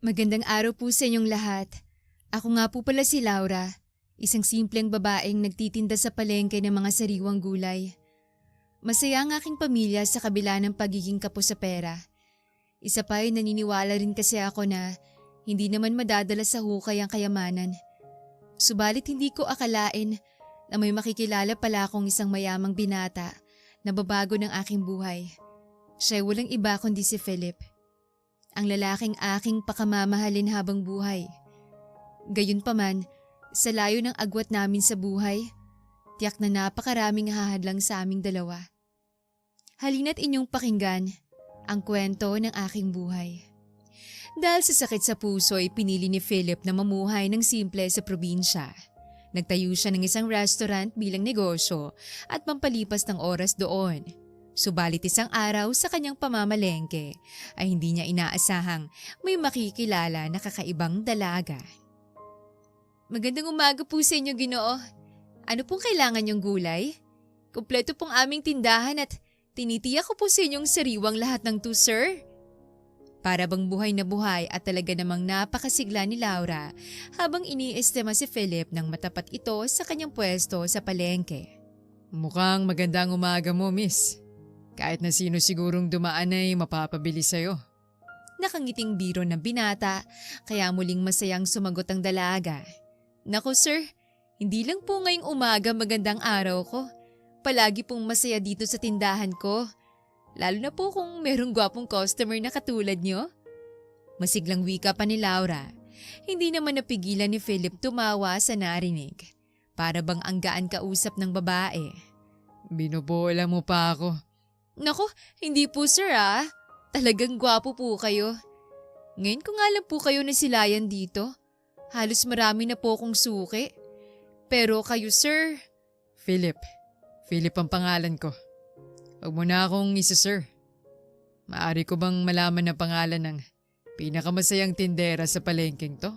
Magandang araw po sa inyong lahat. Ako nga po pala si Laura, isang simpleng babaeng nagtitinda sa palengke ng mga sariwang gulay. Masaya ang aking pamilya sa kabila ng pagiging kapos sa pera. Isa pa ay naniniwala rin kasi ako na hindi naman madadala sa hukay ang kayamanan. Subalit hindi ko akalain na may makikilala pala akong isang mayamang binata na babago ng aking buhay. Siya ay walang iba kundi si Philip. Ang lalaking aking pakamamahalin habang buhay. Gayunpaman, sa layo ng agwat namin sa buhay, tiyak na napakaraming hahadlang sa aming dalawa. Halina't inyong pakinggan ang kwento ng aking buhay. Dahil sa sakit sa puso ay pinili ni Philip na mamuhay ng simple sa probinsya. Nagtayo siya ng isang restaurant bilang negosyo at pampalipas ng oras doon. Subalit isang araw sa kanyang pamamalengke ay hindi niya inaasahang may makikilala na kakaibang dalaga. Magandang umaga po sa inyo, Ginoo. Ano pong kailangan niyong gulay? Kumpleto pong aming tindahan at tinitiyak ko po sa inyong sariwang lahat ng to, sir. Para bang buhay na buhay at talaga namang napakasigla ni Laura habang iniestema si Philip nang matapat ito sa kanyang pwesto sa palengke. Mukhang magandang umaga mo, miss. Kahit na sino sigurong dumaan ay mapapabili sa'yo. Nakangiting biro ng binata, kaya muling masayang sumagot ang dalaga. Naku sir, hindi lang po ngayong umaga magandang araw ko. Palagi pong masaya dito sa tindahan ko. Lalo na po kung merong gwapong customer na katulad nyo. Masiglang wika pa ni Laura. Hindi naman napigilan ni Philip tumawa sa narinig. Para bang ang gaan kausap ng babae. Binubola mo pa ako. Naku, hindi po sir ah. Talagang gwapo po kayo. Ngayon ko nga lang po kayo nasilayan dito. Halos marami na po akong suki. Pero kayo sir… Philip. Philip ang pangalan ko. Huwag mo na akong isa-sir. Maari ko bang malaman ang pangalan ng pinakamasayang tindera sa palengkeng to?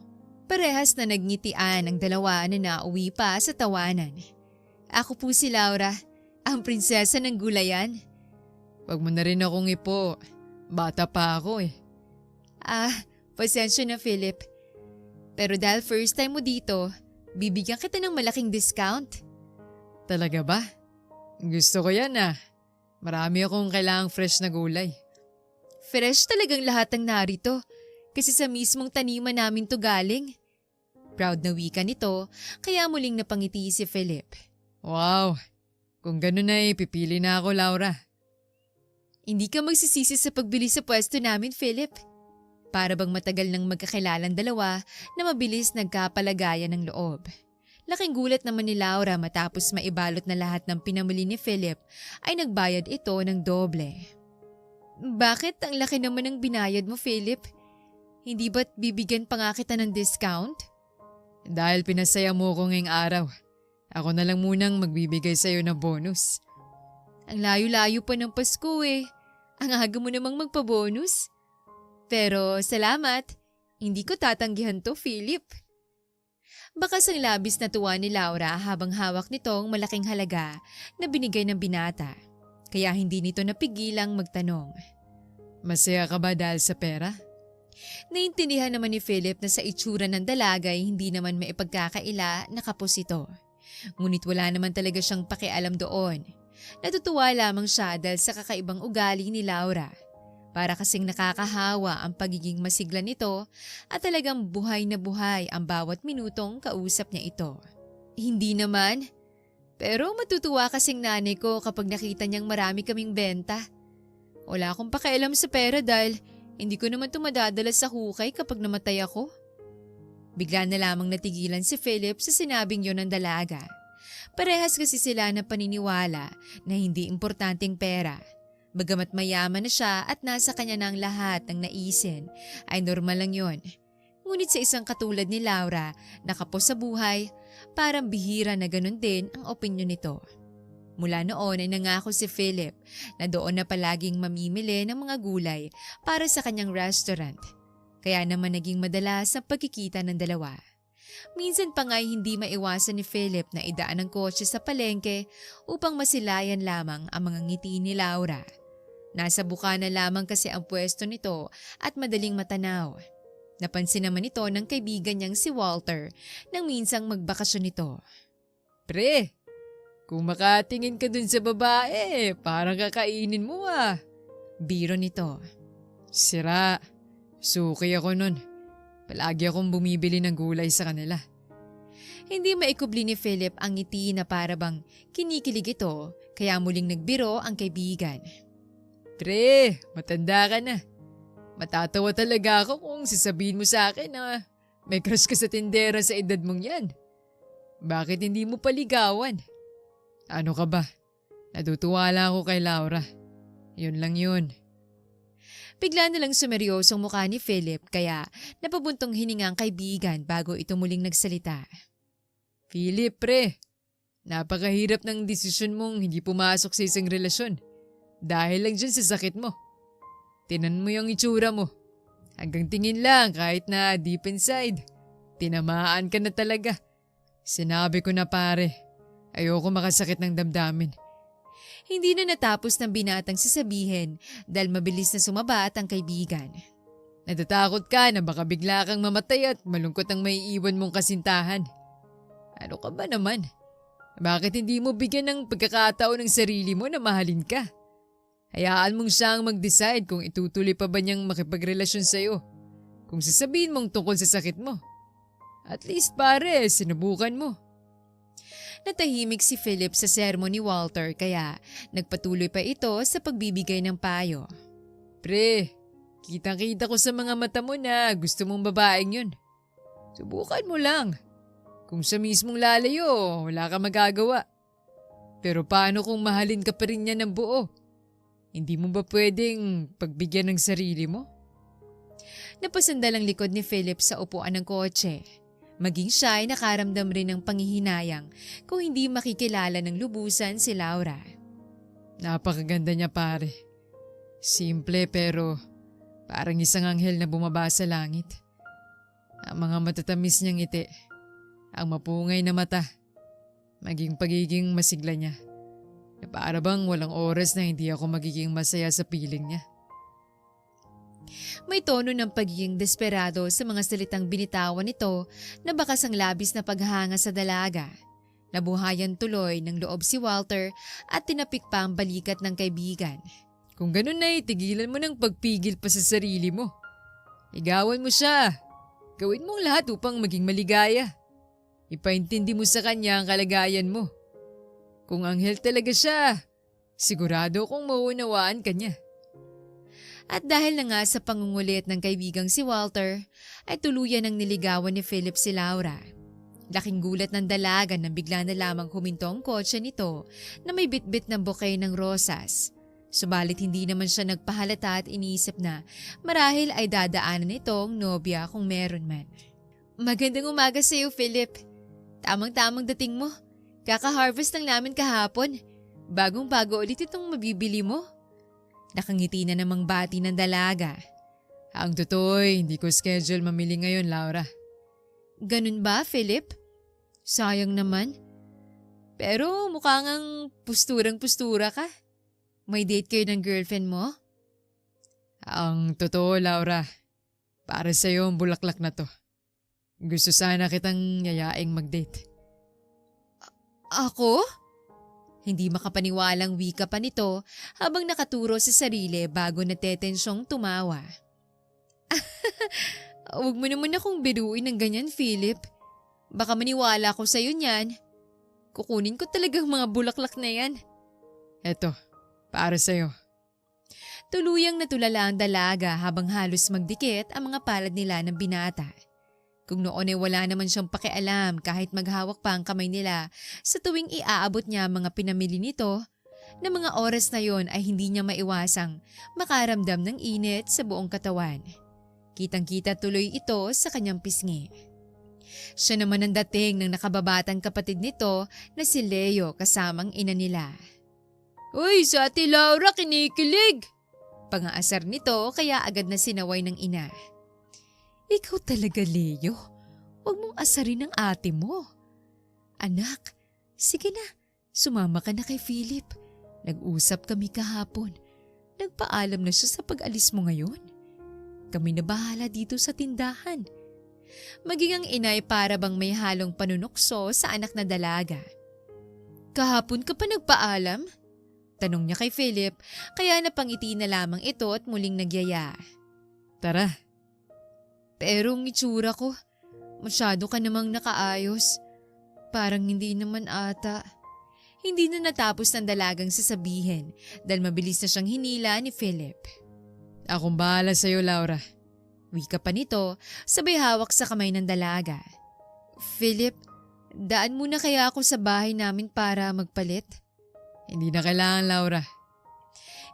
Parehas na nagngitian ang dalawa na nauwi pa sa tawanan. Ako po si Laura, ang prinsesa ng gulayan. Huwag mo na rin akong ipo. Bata pa ako eh. Pasensya na Philip. Pero dahil first time mo dito, bibigyan kita ng malaking discount. Talaga ba? Gusto ko yan ah. Marami akong kailangang fresh na gulay. Fresh talagang lahat ng narito kasi sa mismong taniman namin to galing. Proud na wika nito kaya muling napangiti si Philip. Wow! Kung ganun ay pipili na ako, Laura. Hindi ka magsisisi sa pagbili sa pwesto namin, Philip. Para bang matagal nang magkakakilalang dalawa na mabilis nagkapalagayan ng loob. Laking gulat naman ni Laura matapos maibalot na lahat ng pinamili ni Philip ay nagbayad ito ng doble. Bakit ang laki naman ng binayad mo, Philip? Hindi ba't bibigyan pa nga kita ng discount? Dahil pinasaya mo ko ngayong araw, ako na lang munang magbibigay sa'yo ng bonus. Ang layo-layo pa ng Pasko eh. Ang aga mo namang magpabonus. Pero salamat, hindi ko tatanggihan to, Philip. Bakas ang labis na tuwa ni Laura habang hawak nitong malaking halaga na binigay ng binata. Kaya hindi nito napigilang magtanong. Masaya ka ba dahil sa pera? Naintindihan naman ni Philip na sa itsura ng dalaga ay hindi naman maipagkakaila na kapos ito. Ngunit wala naman talaga siyang pakialam doon. Natutuwa lamang siya dahil sa kakaibang ugali ni Laura. Para kasing nakakahawa ang pagiging masigla nito at talagang buhay na buhay ang bawat minutong kausap niya ito. Hindi naman. Pero matutuwa kasing nanay ko kapag nakita niyang marami kaming benta. Wala akong pakialam sa pera dahil hindi ko naman ito madadala sa hukay kapag namatay ako. Bigla na lamang natigilan si Philip sa sinabing yon ng dalaga. Parehas kasi sila na paniniwala na hindi importanteng pera. Bagamat mayaman na siya at nasa kanya na ang lahat ng naisin, ay normal lang yon. Ngunit sa isang katulad ni Laura na kapos sa buhay, parang bihira na ganun din ang opinyon nito. Mula noon ay nangako si Philip na doon na palaging mamimili ng mga gulay para sa kanyang restaurant. Kaya naman naging madalas ang pagkikita ng dalawa. Minsan pa nga'y hindi maiwasan ni Philip na idaan ng kotse sa palengke upang masilayan lamang ang mga ngiti ni Laura. Nasa bukana lamang kasi ang pwesto nito at madaling matanaw. Napansin naman ito ng kaibigan niyang si Walter nang minsang magbakasyon ito. Pre, kung makatingin ka dun sa babae, parang kakainin mo ah. Biro nito. Sira, suki ako nun. Palagi akong bumibili ng gulay sa kanila. Hindi maikubli ni Philip ang ngiti na parabang kinikilig ito kaya muling nagbiro ang kaibigan. Pre, matanda ka na. Matatawa talaga ako kung sasabihin mo sa akin na may crush ka sa tindera sa edad mong yan. Bakit hindi mo paligawan? Ano ka ba? Natutuwa lang ako kay Laura. Yun lang yun. Bigla na lang sumeryosong mukha ni Philip kaya napabuntong hininga ang kaibigan bago ito muling nagsalita. Philip, pre. Napakahirap ng desisyon mong hindi pumasok sa isang relasyon. Dahil lang dyan sa sakit mo. Tinan mo yung itsura mo. Hanggang tingin lang kahit na deep inside. Tinamaan ka na talaga. Sinabi ko na pare, ayoko makasakit ng damdamin. Hindi na natapos ng binatang sasabihin dahil mabilis na sumabat ang kaibigan. Natatakot ka na baka bigla kang mamatay at malungkot ang maiiwan mong kasintahan. Ano ka ba naman? Bakit hindi mo bigyan ng pagkakataon ng sarili mo na mahalin ka? Hayaan mong siyang mag-decide kung itutuloy pa ba niyang makipagrelasyon sa'yo. Kung sasabihin mong tungkol sa sakit mo. At least pare, sinubukan mo. Natahimik si Philip sa sermon ni Walter kaya nagpatuloy pa ito sa pagbibigay ng payo. Pre, kitang-kita ko sa mga mata mo na gusto mong babaeng yun. Subukan mo lang. Kung siya mismong lalayo, wala ka magagawa. Pero paano kung mahalin ka pa rin niya ng buo? Hindi mo ba pwedeng pagbigyan ng sarili mo? Napasandal ang likod ni Philip sa upuan ng kotse. Maging siya ay nakaramdam rin ng panghihinayang kung hindi makikilala ng lubusan si Laura. Napakaganda niya pare. Simple pero parang isang anghel na bumaba sa langit. Ang mga matatamis niyang ngiti, ang mapungay na mata, maging pagiging masigla niya. Na para bang walang oras na hindi ako magiging masaya sa piling niya. May tono ng pagiging desperado sa mga salitang binitawan nito na bakas ang labis na paghanga sa dalaga. Nabuhayan tuloy ng loob si Walter at tinapik pa ang balikat ng kaibigan. Kung ganun na tigilan mo ng pagpigil pa sa sarili mo. Ligawan mo siya. Gawin mong lahat upang maging maligaya. Ipaintindi mo sa kanya ang kalagayan mo. Kung anghel talaga siya, sigurado kong mauunawaan ka niya. At dahil na nga sa pangungulit ng kaibigang si Walter, ay tuluyan ng niligawan ni Philip si Laura. Laking gulat ng dalaga nang bigla na lamang huminto ang kotse nito na may bitbit ng bouquet ng rosas. Subalit hindi naman siya nagpahalata at iniisip na marahil ay dadaanan nitong nobya kung meron man. Magandang umaga sa iyo, Philip. Tamang-tamang dating mo. Kaka-harvest lang namin kahapon. Bagong-bago ulit itong mabibili mo. Nakangiti na namang bati ng dalaga. Ang totoo'y hindi ko schedule mamili ngayon, Laura. Ganun ba, Philip? Sayang naman. Pero mukha ngang pusturang-pustura ka. May date kayo ng girlfriend mo? Ang totoo, Laura. Para sa'yo ang bulaklak na to. Gusto sana kitang yayaing mag-date. Ako? Hindi makapaniwalang wika pa nito habang nakaturo sa sarili bago natetensyong tumawa. Huwag mo naman akong biruin ng ganyan, Philip. Baka maniwala ko sa'yo niyan. Kukunin ko talagang mga bulaklak na yan. Eto, para sa'yo. Tuluyang natulala ang dalaga habang halos magdikit ang mga palad nila ng binata. Kung noon ay wala naman siyang pakialam kahit maghawak pa ang kamay nila sa tuwing iaabot niya mga pinamili nito, na mga oras na yon ay hindi niya maiwasang makaramdam ng init sa buong katawan. Kitang-kita tuloy ito sa kanyang pisngi. Siya naman ang dating ng nakababatang kapatid nito na si Leo kasamang ina nila. Uy, sa ate Laura kinikilig! Pangaasar nito kaya agad na sinaway ng ina. Ikaw talaga, Leo. Huwag mong asarin ang ate mo. Anak, sige na. Sumama ka na kay Philip. Nag-usap kami kahapon. Nagpaalam na siya sa pag-alis mo ngayon. Kami na bahala dito sa tindahan. Maging ang inay para bang may halong panunukso sa anak na dalaga. Kahapon ka pa nagpaalam? Tanong niya kay Philip, kaya napangiti na lamang ito at muling nagyaya. Tara. Pero ang itsura ko, masyado ka namang nakaayos. Parang hindi naman ata. Hindi na natapos ng dalagang sasabihin dahil mabilis na siyang hinila ni Philip. Akong bahala sa'yo, Laura. Wika pa nito, sabay hawak sa kamay ng dalaga. Philip, daan muna kaya ako sa bahay namin para magpalit? Hindi na kailangan, Laura.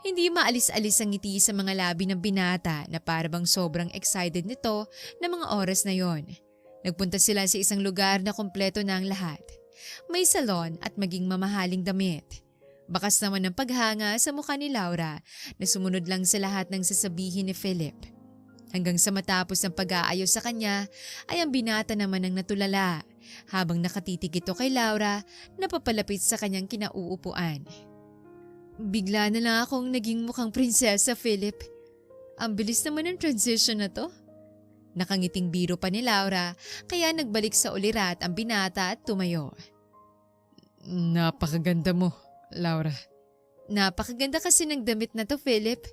Hindi maalis-alis ang ngiti sa mga labi ng binata na parabang sobrang excited nito na mga oras na yon. Nagpunta sila sa isang lugar na kompleto na ang lahat. May salon at maging mamahaling damit. Bakas naman ng paghanga sa mukha ni Laura na sumunod lang sa lahat ng sasabihin ni Philip. Hanggang sa matapos ng pag-aayos sa kanya ay ang binata naman ang natulala habang nakatitig ito kay Laura na papalapit sa kanyang kinauupuan. Bigla na lang akong naging mukhang prinsesa, Philip. Ang bilis naman ng transition na to. Nakangiting biro pa ni Laura kaya nagbalik sa ulirat ang binata at tumayo. Napakaganda mo, Laura. Napakaganda kasi ng damit na to, Philip.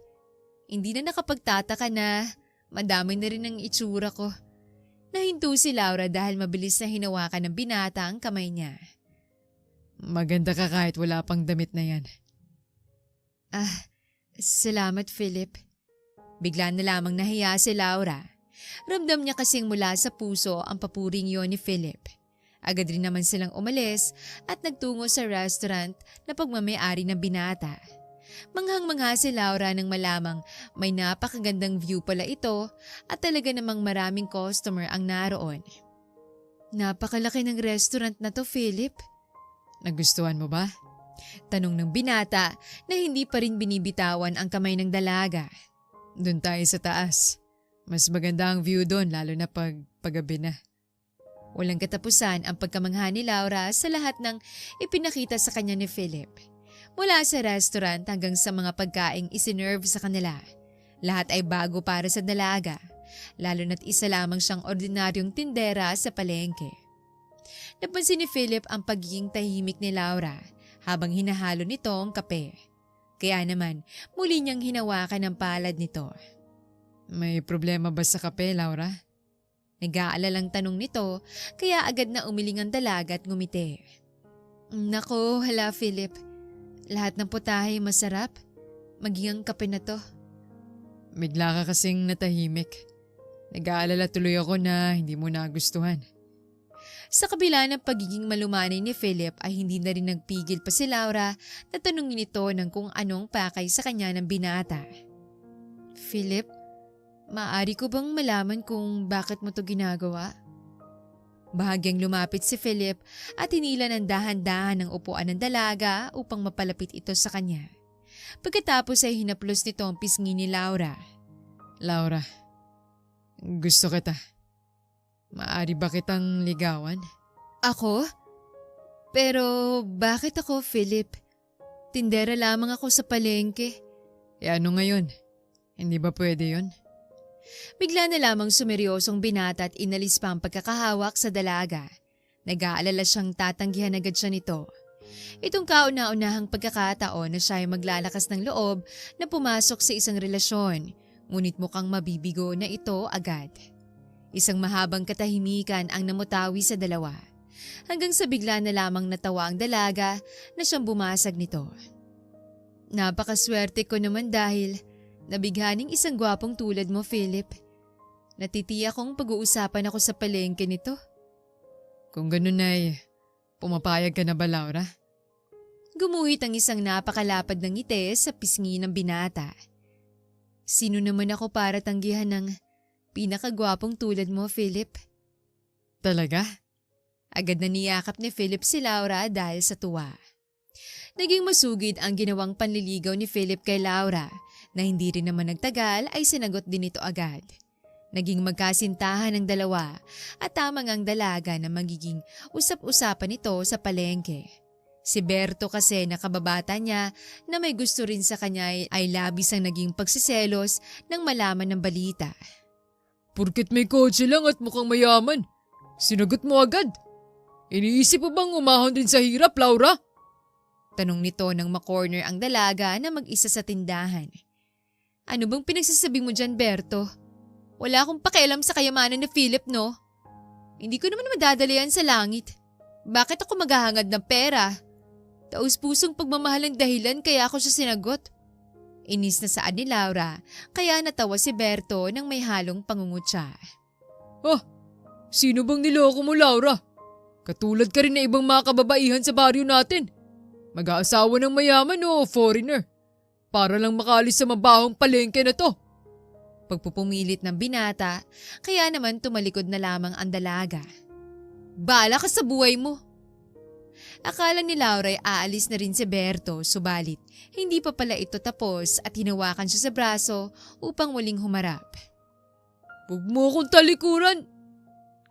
Hindi na nakapagtataka na madami na rin ang itsura ko. Nahinto si Laura dahil mabilis na hinawakan ng binata ang kamay niya. Maganda ka kahit wala pang damit na yan. Salamat, Philip. Bigla na lamang nahiya si Laura. Ramdam niya kasing mula sa puso ang papuring yon ni Philip. Agad rin naman silang umalis at nagtungo sa restaurant na pagmamay-ari ng binata. Manghang-mangha si Laura nang malamang may napakagandang view pala ito at talaga namang maraming customer ang naroon. Napakalaki ng restaurant na to, Philip. Nagustuhan mo ba? Tanong ng binata na hindi pa rin binibitawan ang kamay ng dalaga. Doon tayo sa taas. Mas maganda ang view doon lalo na paggabi na. Walang katapusan ang pagkamangha ni Laura sa lahat ng ipinakita sa kanya ni Philip. Mula sa restaurant hanggang sa mga pagkaing isinerve sa kanila. Lahat ay bago para sa dalaga, lalo na't isa lamang siyang ordinaryong tindera sa palengke. Napansin ni Philip ang pagiging tahimik ni Laura habang hinahalo nito ang kape. Kaya naman, muli niyang hinawakan ang palad nito. May problema ba sa kape, Laura? Nag-aalalang tanong nito, kaya agad na umiling ang dalaga at ngumiti. Nako, hala Philip. Lahat ng putahe masarap. Maging ang kape na to. Bigla ka kasing natahimik. Nag-aalala tuloy ako na hindi mo nagustuhan. Sa kabila ng pagiging malumanay ni Philip ay hindi na rin nagpigil pa si Laura na tanungin ito ng kung anong pakay sa kanya ng binata. Philip, maaari ko bang malaman kung bakit mo to ginagawa? Bahagyang lumapit si Philip at hinila ng dahan-dahan ang upuan ng dalaga upang mapalapit ito sa kanya. Pagkatapos ay hinaplos nito ang pisngi ni Laura. Laura, gusto kita. Maaari ba kitang ligawan? Ako? Pero bakit ako, Philip? Tindera lamang ako sa palengke. Ano ngayon? Hindi ba pwede yun? Bigla na lamang sumeryosong binata at inalis pa ang pagkakahawak sa dalaga. Nag-aalala siyang tatanggihan agad siya nito. Itong kauna-unahang pagkakataon na siya ay maglalakas ng loob na pumasok sa isang relasyon, ngunit mukhang mabibigo na ito agad. Isang mahabang katahimikan ang namutawi sa dalawa, hanggang sa bigla na lamang natawa ang dalaga na siyang bumasag nito. Napakaswerte ko naman dahil nabighaning isang gwapong tulad mo, Philip. Natitiyak kong pag-uusapan ako sa palengke nito. Kung ganun ay, pumapayag ka na ba, Laura? Gumuhit ang isang napakalapad ng ngiti sa pisngi ng binata. Sino naman ako para tanggihan ng pinakagwapong tulad mo, Philip? Talaga? Agad na niyakap ni Philip si Laura dahil sa tuwa. Naging masugid ang ginawang panliligaw ni Philip kay Laura na hindi rin naman nagtagal ay sinagot din ito agad. Naging magkasintahan ang dalawa at tamang ang dalaga na magiging usap-usapan ito sa palengke. Si Berto kasi nakababata niya na may gusto rin sa kanya ay labis ang naging pagsiselos nang malaman ng balita. Porket may kotse lang at mukhang mayaman, sinagot mo agad. Iniisip mo bang umahon din sa hirap, Laura? Tanong nito nang makorner ang dalaga na mag-isa sa tindahan. Ano bang pinagsasabi mo dyan, Berto? Wala akong pakialam sa kayamanan ni Philip, no? Hindi ko naman madadala yan sa langit. Bakit ako maghahangad ng pera? Taus-pusong pagmamahal ang dahilan kaya ako siya sinagot. Inis na saan ni Laura, kaya natawa si Berto nang may halong pangungutya. Sino bang niloko mo, Laura? Katulad ka rin na ibang mga kababaihan sa baryo natin. Mag-aasawa ng mayaman o foreigner. Para lang makalis sa mabahong palengke na to. Pagpupumilit ng binata, kaya naman tumalikod na lamang ang dalaga. Bala ka sa buhay mo! Akala ni Laura ay aalis na rin si Berto, subalit hindi pa pala ito tapos at hinawakan siya sa braso upang muling humarap. Huwag mo akong talikuran!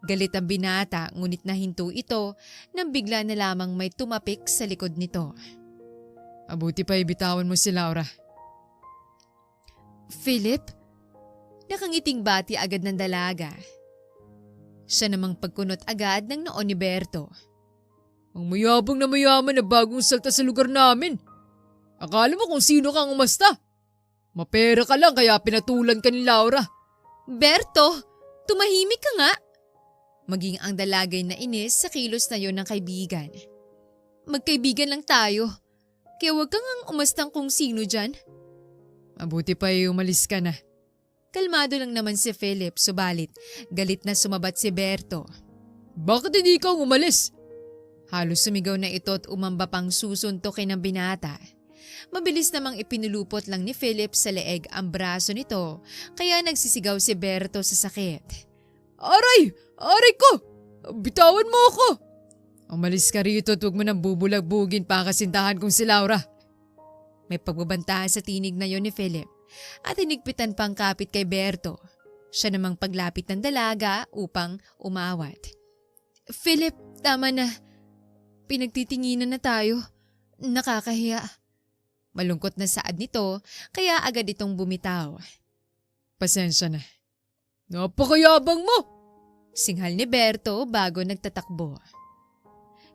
Galit ang binata ngunit nahinto ito nang bigla na lamang may tumapik sa likod nito. Mabuti pa ibitawan mo si Laura. Philip? Nakangiting bati agad ng dalaga. Siya namang pagkunot agad ng noon ni Berto. Ang mayabang na mayaman na bagong salta sa lugar namin. Akala mo kung sino kang umasta. Mapera ka lang kaya pinatulan ka ni Laura. Berto, tumahimik ka nga. Maging ang dalagay na inis sa kilos na yon ng kaibigan. Magkaibigan lang tayo. Kaya huwag kang ang umastang kung sino dyan. Mabuti pa umalis ka na. Kalmado lang naman si Philip, subalit galit na sumabat si Berto. Bakit hindi ka umalis? Halos sumigaw na ito at umamba pang susuntokin ng binata. Mabilis namang ipinulupot lang ni Philip sa leeg ang braso nito, kaya nagsisigaw si Berto sa sakit. Aray! Aray ko! Bitawan mo ako! Umalis ka rito at huwag mo nang bubulagbugin pa ang kasintahan kong si Laura. May pagbabantahan sa tinig na yon ni Philip at hinigpitan pang kapit kay Berto. Siya namang paglapit ng dalaga upang umawat. Philip, tama na. Pinagtitinginan na tayo. Nakakahiya. Malungkot na saad nito kaya agad itong bumitaw. Pasensya na. Napakayabang mo! Singhal ni Berto bago nagtatakbo.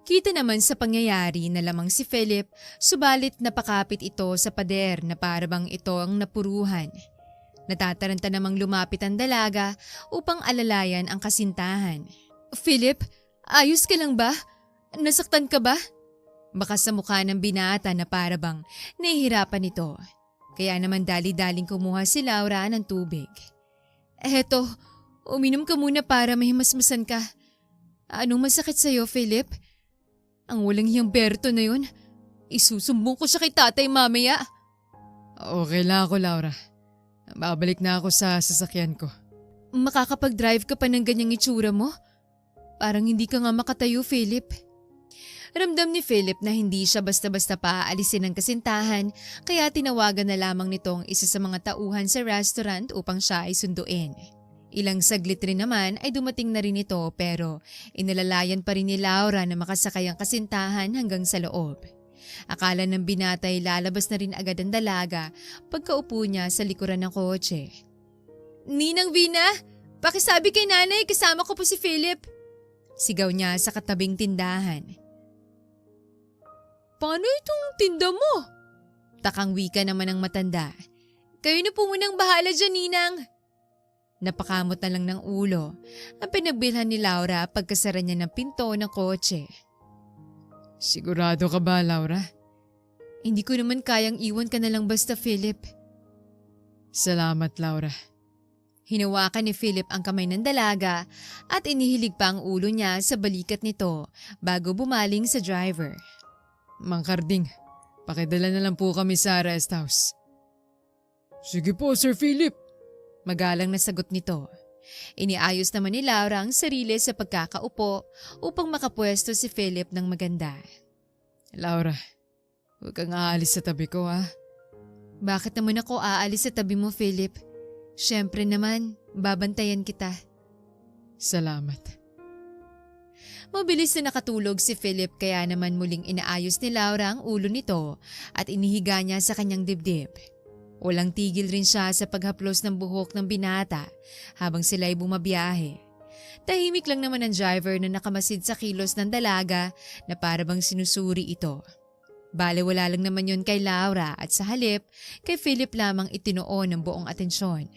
Kita naman sa pangyayari na lamang si Philip, subalit napakapit ito sa pader na parabang ito ang napuruhan. Natataranta namang lumapit ang dalaga upang alalayan ang kasintahan. Philip, ayos ka lang ba? Nasaktan ka ba? Baka sa mukha ng binata na parabang nahihirapan ito. Kaya naman dali-daling kumuha si Laura ng tubig. Eto, uminom ka muna para mahimasmasan ka. Anong masakit sa'yo, Philip? Ang walang hiyang Berto na yun. Isusumbong ko siya kay tatay mamaya. Okay lang ako, Laura. Babalik na ako sa sasakyan ko. Makakapag-drive ka pa ng ganyang itsura mo? Parang hindi ka nga makatayo, Philip. Ramdam ni Philip na hindi siya basta-basta paaalisin ng kasintahan kaya tinawagan na lamang nitong isa sa mga tauhan sa restaurant upang siya ay sunduin. Ilang saglit rin naman ay dumating na rin ito pero inalalayan pa rin ni Laura na makasakay ang kasintahan hanggang sa loob. Akala ng binata ay lalabas na rin agad ang dalaga pagkaupo niya sa likuran ng kotse. Ninang Vina, pakisabi kay nanay kasama ko po si Philip. Sigaw niya sa katabing tindahan. Paano itong tinda mo? Takang wika naman ng matanda. Kayo na po munang bahala dyan, Ninang. Napakamot na lang ng ulo ang pinagbilhan ni Laura pagkasara niya ng pinto ng kotse. Sigurado ka ba, Laura? Hindi ko naman kayang iwan ka na lang basta, Philip. Salamat, Laura. Hinawakan ni Philip ang kamay ng dalaga at inihilig pa ang ulo niya sa balikat nito bago bumaling sa driver. Mang Karding, pakidala na lang po kami sa rest house. Sige po, Sir Philip. Magalang na sagot nito. Iniayos naman ni Laura ang sarili sa pagkakaupo upang makapwesto si Philip ng maganda. Laura, huwag kang aalis sa tabi ko, ha? Bakit naman ako aalis sa tabi mo, Philip? Siyempre naman, babantayan kita. Salamat. Mabilis na nakatulog si Philip kaya naman muling inaayos ni Laura ang ulo nito at inihiga niya sa kanyang dibdib. Walang tigil rin siya sa paghaplos ng buhok ng binata habang sila'y bumabiyahe. Tahimik lang naman ang driver na nakamasid sa kilos ng dalaga na parabang sinusuri ito. Bale wala lang naman yun kay Laura at sa halip, kay Philip lamang itinuon ang buong atensyon.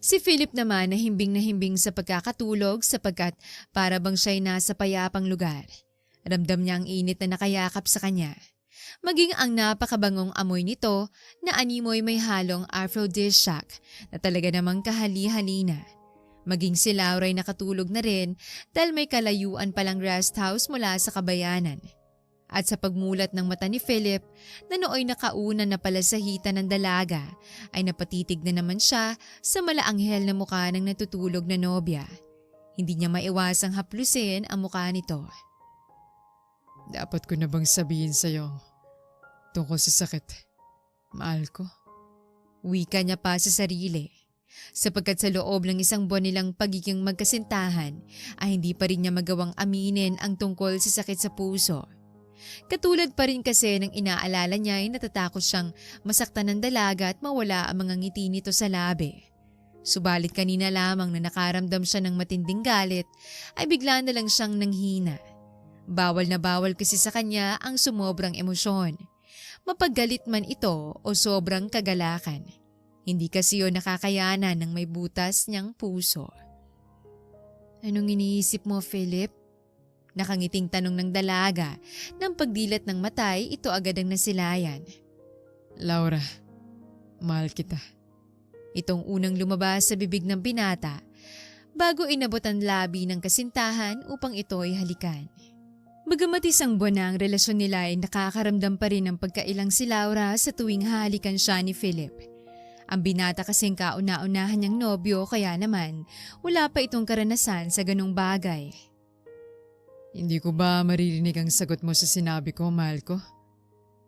Si Philip naman na himbing sa pagkakatulog sapagkat parabang siya'y nasa payapang lugar. Ramdam niya ang init na nakayakap sa kanya. Maging ang napakabangong amoy nito na animoy may halong aphrodisiac na talaga namang kahali-halina. Maging si Laura'y nakatulog na rin dahil may kalayuan palang rest house mula sa kabayanan. At sa pagmulat ng mata ni Philip na nooy nakauna na pala sa hita ng dalaga ay napatitig na naman siya sa malaanghel na mukha ng natutulog na nobya. Hindi niya maiwasang haplusin ang mukha nito. Dapat ko na bang sabihin sa'yo tungkol sa sakit? Mahal ko. Wika niya pa sa sarili. Sapagkat sa loob ng isang buwan nilang pagiging magkasintahan ay hindi pa rin niya magawang aminin ang tungkol sa sakit sa puso. Katulad pa rin kasi ng inaalala niya ay natatakot siyang masaktan ng dalaga at mawala ang mga ngiti nito sa labi. Subalit kanina lamang na nakaramdam siya ng matinding galit ay bigla na lang siyang nanghina. Bawal na bawal kasi sa kanya ang sumobrang emosyon. Mapaggalit man ito o sobrang kagalakan. Hindi kasi yun nakakayanan ng may butas niyang puso. Anong iniisip mo, Philip? Nakangiting tanong ng dalaga. Nang pagdilat ng matay, ito agad ang nasilayan. Laura, mahal kita. Itong unang lumabas sa bibig ng binata bago inabot ang labi ng kasintahan upang ito ay halikan. Bagamat isang buwan na ang relasyon nila ay nakakaramdam pa rin ng pagkailang si Laura sa tuwing halikan siya ni Philip. Ang binata kasing kauna-unahan niyang nobyo kaya naman wala pa itong karanasan sa ganong bagay. Hindi ko ba maririnig ang sagot mo sa sinabi ko, mahal ko?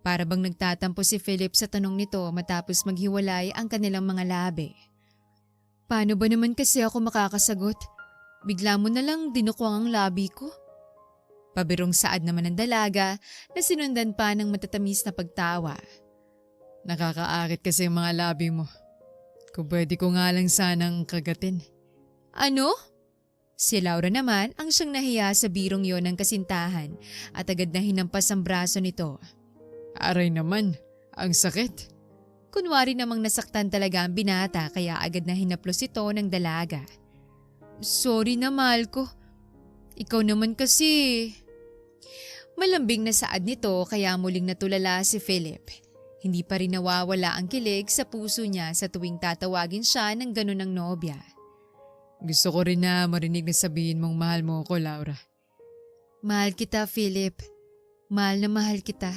Para bang nagtatampo si Philip sa tanong nito matapos maghiwalay ang kanilang mga labi. Paano ba naman kasi ako makakasagot? Bigla mo na lang dinukwang ang labi ko. Pabirong saad naman ng dalaga na sinundan pa ng matatamis na pagtawa. Nakakaakit kasi ang mga labi mo. Kung pwede ko nga lang sanang kagatin. Ano? Si Laura naman ang siyang nahiya sa birong yon ng kasintahan at agad na hinampas ang braso nito. Aray naman, ang sakit. Kunwari namang nasaktan talaga ang binata kaya agad na hinaplos ito ng dalaga. Sorry na, mahal ko. Ikaw naman kasi. Malambing na saad nito kaya muling natulala si Philip. Hindi pa rin nawawala ang kilig sa puso niya sa tuwing tatawagin siya ng ganun ng nobya. Gusto ko rin na marinig na sabihin mong mahal mo ako, Laura. Mahal kita, Philip. Mahal na mahal kita.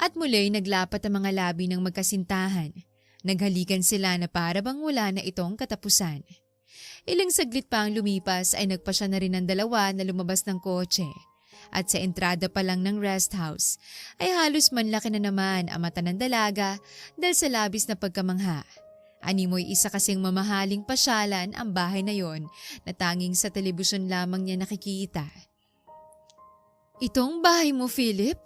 At muli naglapat ang mga labi ng magkasintahan. Naghalikan sila na para bang wala na itong katapusan. Ilang saglit pa ang lumipas ay nagpasya na rin ang dalawa na lumabas ng kotse. At sa entrada pa lang ng rest house ay halos manlaki na naman ang mata ng dalaga dahil sa labis na pagkamangha. Animoy isa kasing mamahaling pasyalan ang bahay na yon na tanging sa telebisyon lamang niya nakikita. Itong bahay mo, Philip?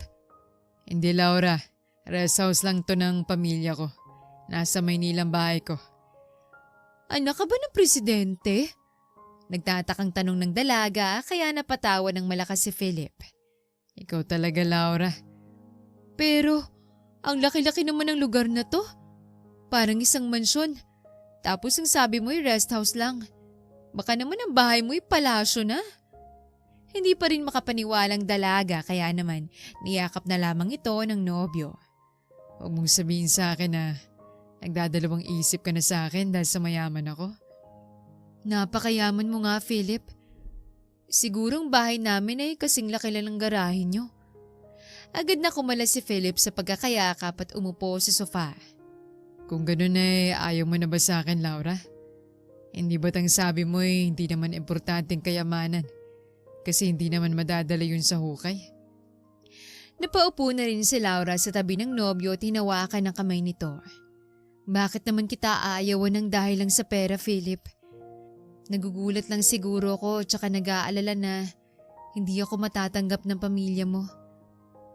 Hindi, Laura. Rest house lang to ng pamilya ko. Nasa Maynila ang bahay ko. Anak ka ba ng presidente? Nagtatakang tanong ng dalaga kaya napatawa ng malakas si Philip. Ikaw talaga, Laura. Pero, ang laki-laki naman ng lugar na to. Parang isang mansyon. Tapos ang sabi mo ay rest house lang. Baka naman ang bahay mo ay palasyo na. Hindi pa rin makapaniwalang dalaga kaya naman niyakap na lamang ito ng nobyo. Huwag mong sabihin sa akin na nagdadalawang isip ka na sa akin dahil sa mayaman ako. Napakayaman mo nga, Philip. Sigurong bahay namin ay kasing laki lang ng garahe nyo. Agad na kumala si Philip sa pagkakayakap at umupo sa sofa. Kung ganun ay ayaw mo na ba sa akin, Laura? Hindi ba't ang sabi mo ay hindi naman importanteng kayamanan? Kasi hindi naman madadala yun sa hukay. Napaupo na rin si Laura sa tabi ng nobyo at hinawakan ng kamay nito. Bakit naman kita aayawan ng dahil lang sa pera, Philip? Nagugulat lang siguro ko tsaka nag-aalala na Hindi ako matatanggap ng pamilya mo.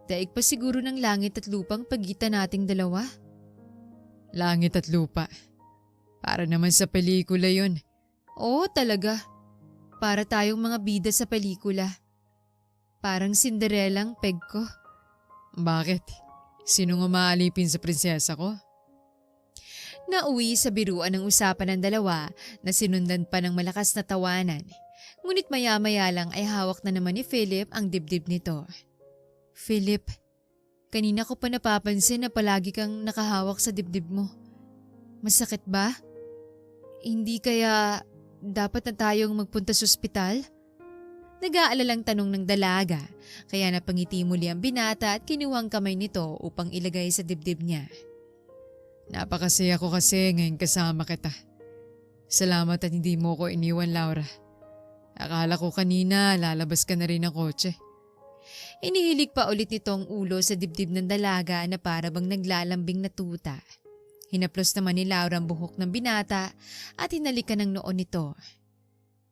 Daig pa siguro ng langit at lupang pagitan nating dalawa. Langit at lupa. Para naman sa pelikula yun. Oo, talaga. Para tayong mga bida sa pelikula. Parang Cinderellang peg ko. Bakit? Sino nga maalipin sa prinsesa ko? Nauwi sa biruan ng usapan ng dalawa na sinundan pa ng malakas na tawanan. Ngunit maya-maya lang ay hawak na naman ni Philip ang dibdib nito. Philip, kanina ko pa napapansin na palagi kang nakahawak sa dibdib mo. Masakit ba? Hindi kaya dapat na tayong magpunta sa ospital? Nag-aalalang tanong ng dalaga, kaya napangiti muli ang binata at kinuwang kamay nito upang ilagay sa dibdib niya. Napakasaya ko kasi ngayon kasama kita. Salamat at hindi mo ko iniwan, Laura. Akala ko kanina lalabas ka na rin ng kotse. Inihilig pa ulit nito ang ulo sa dibdib ng dalaga na para bang naglalambing na tuta. Hinaplos naman ni Laura ang buhok ng binata at hinalikan ng noon nito.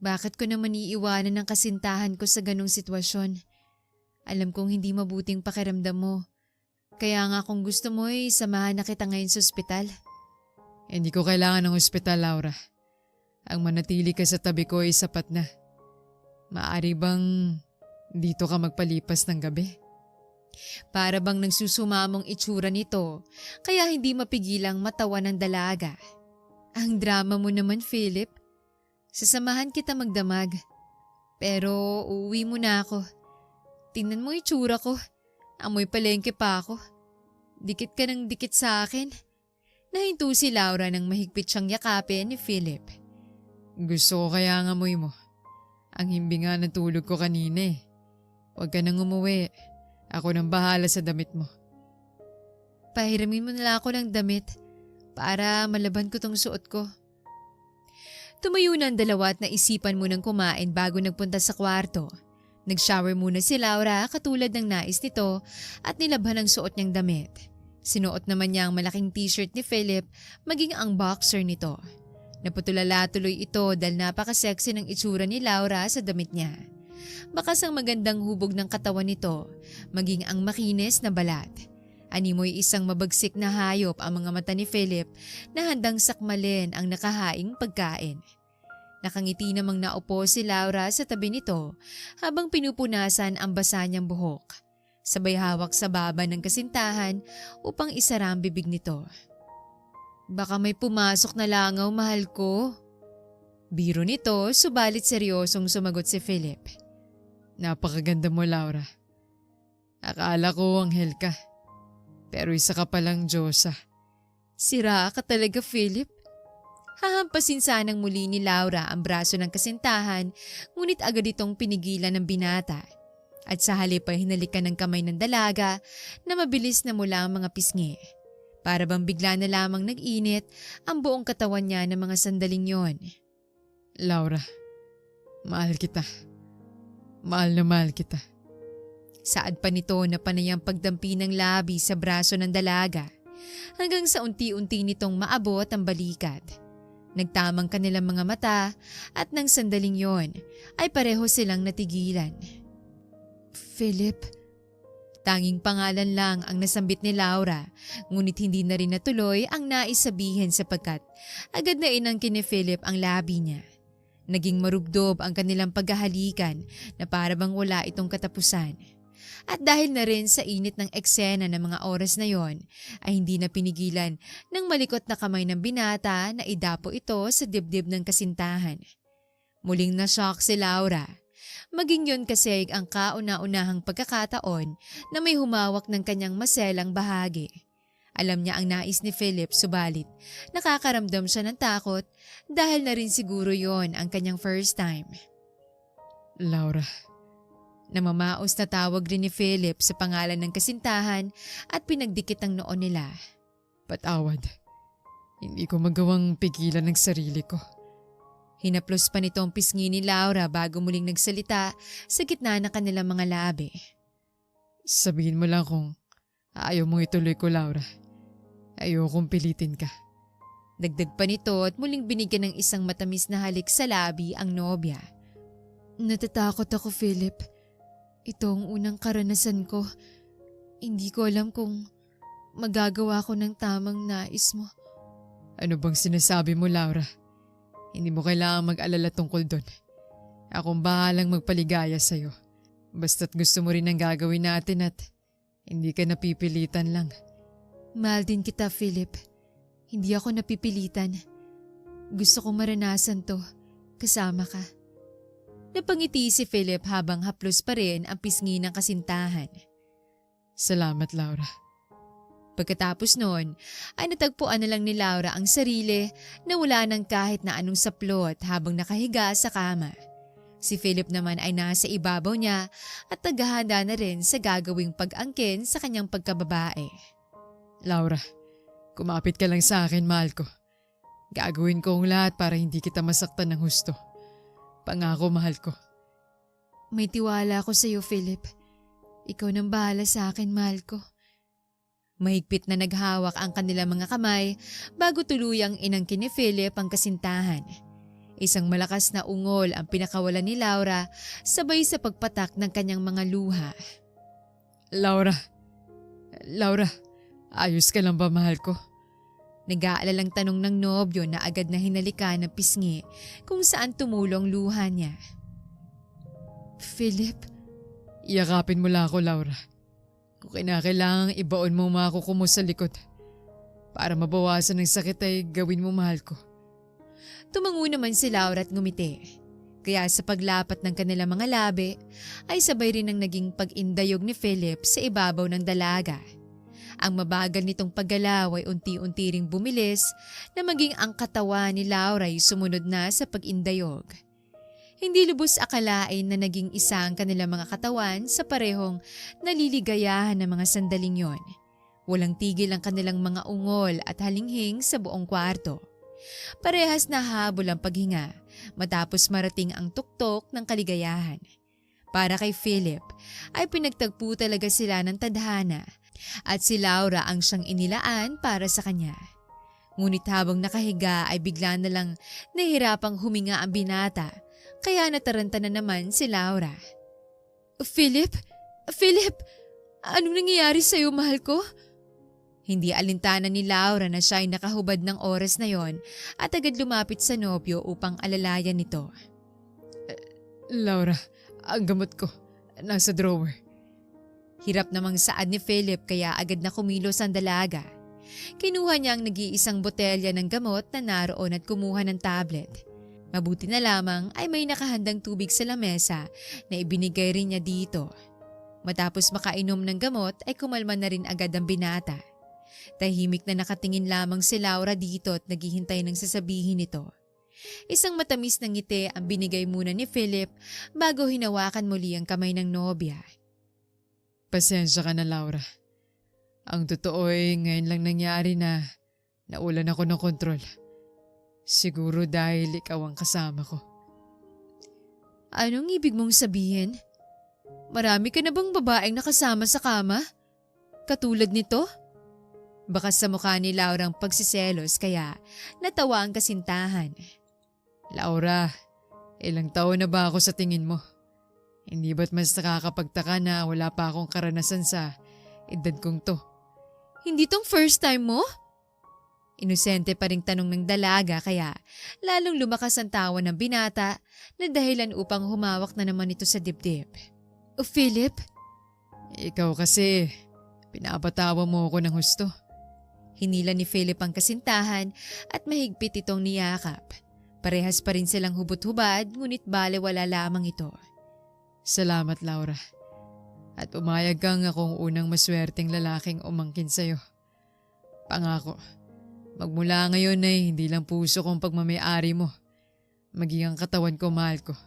Bakit ko naman iiwanan ng kasintahan ko sa ganong sitwasyon? Alam kong hindi mabuting pakiramdam mo. Kaya nga kung gusto mo ay samahan na kita ngayon sa ospital. Hindi ko kailangan ng ospital, Laura. Ang manatili ka sa tabi ko ay sapat na. Maari bang dito ka magpalipas ng gabi? Para bang nagsusumamong itsura nito, kaya hindi mapigilang matawa ng dalaga. Ang drama mo naman, Philip. Sasamahan kita magdamag. Pero uuwi mo na ako. Tingnan mo itsura ko. Amoy palengke pa ako. Dikit ka ng dikit sa akin. Nahinto si Laura nang mahigpit siyang yakapin ni Philip. Gusto ko kaya ang amoy mo. Ang himbinga ng tulog ko kanina eh. Huwag ka nang umuwi. Ako nang bahala sa damit mo. Pahiramin mo na lang ako ng damit para malaban ko tong suot ko. Tumayo na ang dalawa at naisipan munang kumain bago nagpunta sa kwarto. Nag-shower muna si Laura katulad ng nais nito at nilabhan ang suot niyang damit. Sinuot naman niya ang malaking t-shirt ni Philip maging ang boxer nito. Naputulala tuloy ito dahil napaka-sexy ng itsura ni Laura sa damit niya. Bakas ang magandang hubog ng katawan nito, maging ang makinis na balat. Animoy isang mabagsik na hayop ang mga mata ni Philip na handang sakmalin ang nakahaing pagkain. Nakangiti namang naupo si Laura sa tabi nito habang pinupunasan ang basa niyang buhok. Sabay hawak sa baba ng kasintahan upang isara ang bibig nito. Baka may pumasok na langaw, mahal ko. Biro nito, subalit seryosong sumagot si Philip. Napakaganda mo, Laura. Akala ko anghel ka. Pero isa ka palang Diyosa. Sira ka talaga, Philip. Hahampasin sanang muli ni Laura ang braso ng kasintahan, ngunit agad itong pinigilan ng binata. At sa halip ay hinalikan ng kamay ng dalaga na mabilis na mula ang mga pisngi. Para bang bigla na lamang nag-init ang buong katawan niya ng mga sandaling yon. Laura, mahal kita. Mahal na mahal kita. Saad pa nito na panay ang pagdampi ng labi sa braso ng dalaga hanggang sa unti-unti nitong maabot ang balikat. Nagtamang kanilang mga mata at nang sandaling yon ay pareho silang natigilan. Philip. Tanging pangalan lang ang nasambit ni Laura, ngunit hindi na rin natuloy ang nais sabihin sapagkat agad na inangkin ni Philip ang labi niya. Naging marubdob ang kanilang paghahalikan na para bang wala itong katapusan. At dahil na rin sa init ng eksena ng mga oras na yon, ay hindi na pinigilan ng malikot na kamay ng binata na idapo ito sa dibdib ng kasintahan. Muling na-shock si Laura. Maging yon kasi ang kauna-unahang pagkakataon na may humawak ng kanyang maselang bahagi. Alam niya ang nais ni Philip, subalit nakakaramdam siya ng takot dahil na rin siguro yon ang kanyang first time. Laura. Namamaos na tawag rin ni Philip sa pangalan ng kasintahan at pinagdikit ang noon nila. Patawad. Hindi ko magawang pigilan ng sarili ko. Hinaplos pa nito ang pisngi ni Laura bago muling nagsalita sa gitna ng kanilang mga labi. Sabihin mo lang kung ayaw mong ituloy ko, Laura. Ayaw kong pilitin ka. Dagdag pa nito at muling binigyan ng isang matamis na halik sa labi ang nobya. Natatakot ako, Philip. Ito ang unang karanasan ko. Hindi ko alam kung magagawa ko ng tamang nais mo. Ano bang sinasabi mo, Laura? Hindi mo kailangang mag-alala tungkol doon. Akong bahalang magpaligaya sa'yo. Basta't gusto mo rin ang gagawin natin at hindi ka napipilitan lang. Mahal din kita, Philip. Hindi ako napipilitan. Gusto kong maranasan to. Kasama ka. Napangiti si Philip habang haplos pa rin ang pisngi ng kasintahan. Salamat, Laura. Pagkatapos noon, ay natagpuan na lang ni Laura ang sarili na wala ng kahit na anong saplot habang nakahiga sa kama. Si Philip naman ay nasa ibabaw niya at naghahanda na rin sa gagawing pag-angkin sa kanyang pagkababae. Laura, kumapit ka lang sa akin, mahal ko. Gagawin ko ang lahat para hindi kita masaktan ng husto. Pangako, mahal ko. May tiwala ako sa iyo, Philip. Ikaw nang bahala sa akin, mahal ko. Mahigpit na naghawak ang kanilang mga kamay bago tuluyang inangkin ni Philip ang kasintahan. Isang malakas na ungol ang pinakawalan ni Laura sabay sa pagpatak ng kanyang mga luha. Laura, ayos ka lang ba, mahal ko? Nag-aalalang tanong ng nobyo na agad na hinalikan ng pisngi kung saan tumulong luha niya. Philip? Iyakapin mo lang ako, Laura. Kung kinakailangang ibaon mo mga kuko mo sa likod. Para mabawasan ng sakit ay gawin mo, mahal ko. Tumango naman si Laura at ngumiti. Kaya sa paglapat ng kanilang mga labi ay sabay rin ang naging pag-indayog ni Philip sa ibabaw ng dalaga. Ang mabagal nitong paggalaw ay unti-unti ring bumilis na maging ang katawan ni Laura ay sumunod na sa pag-indayog. Hindi lubos akalain na naging isa ang kanilang mga katawan sa parehong naliligayahan ng mga sandaling yon. Walang tigil ang kanilang mga ungol at halinghing sa buong kwarto. Parehas na habol ang paghinga matapos marating ang tuktok ng kaligayahan. Para kay Philip ay pinagtagpo talaga sila ng tadhana at si Laura ang siyang inilaan para sa kanya. Ngunit habang nakahiga ay bigla na lang nahirapang huminga ang binata kaya nataranta na naman si Laura. Philip? Philip? Anong nangyayari sa'yo, mahal ko? Hindi alintana ni Laura na siya ay nakahubad ng oras na yon at agad lumapit sa nobyo upang alalayan nito. Laura, ang gamot ko. Nasa drawer. Hirap namang saad ni Philip kaya agad na kumilos ang dalaga. Kinuha niya ang nag-iisang botelya ng gamot na naroon at kumuha ng tablet. Mabuti na lamang ay may nakahandang tubig sa lamesa na ibinigay rin niya dito. Matapos makainom ng gamot ay kumalma na rin agad ang binata. Tahimik na nakatingin lamang si Laura dito at naghihintay ng sasabihin nito. Isang matamis na ngiti ang binigay muna ni Philip bago hinawakan muli ang kamay ng nobya. Pasensya ka na, Laura. Ang totoo ay ngayon lang nangyari na naulan ako ng kontrol. Siguro dahil ikaw ang kasama ko. Anong ibig mong sabihin? Marami ka na bang babaeng nakasama sa kama? Katulad nito? Bakas sa mukha ni Laura ang pagsiselos kaya natawa ang kasintahan. Laura, ilang taon na ba ako sa tingin mo? Hindi ba't mas nakakapagtaka na wala pa akong karanasan sa edad kong to? Hindi tong first time mo? Inosente pa ring tanong ng dalaga kaya lalong lumakas ang tawa ng binata na dahilan upang humawak na naman ito sa dibdib. Philip? Ikaw kasi, pinapatawa mo ako ng husto. Hinila ni Philip ang kasintahan at mahigpit itong niyakap. Parehas pa rin silang hubot-hubad ngunit balewala lamang ito. Salamat, Laura. At umayag kang akong unang maswerteng lalaking umangkin sa'yo. Pangako, magmula ngayon ay hindi lang puso kong pagmamayari mo. Maging ang katawan ko, mahal ko.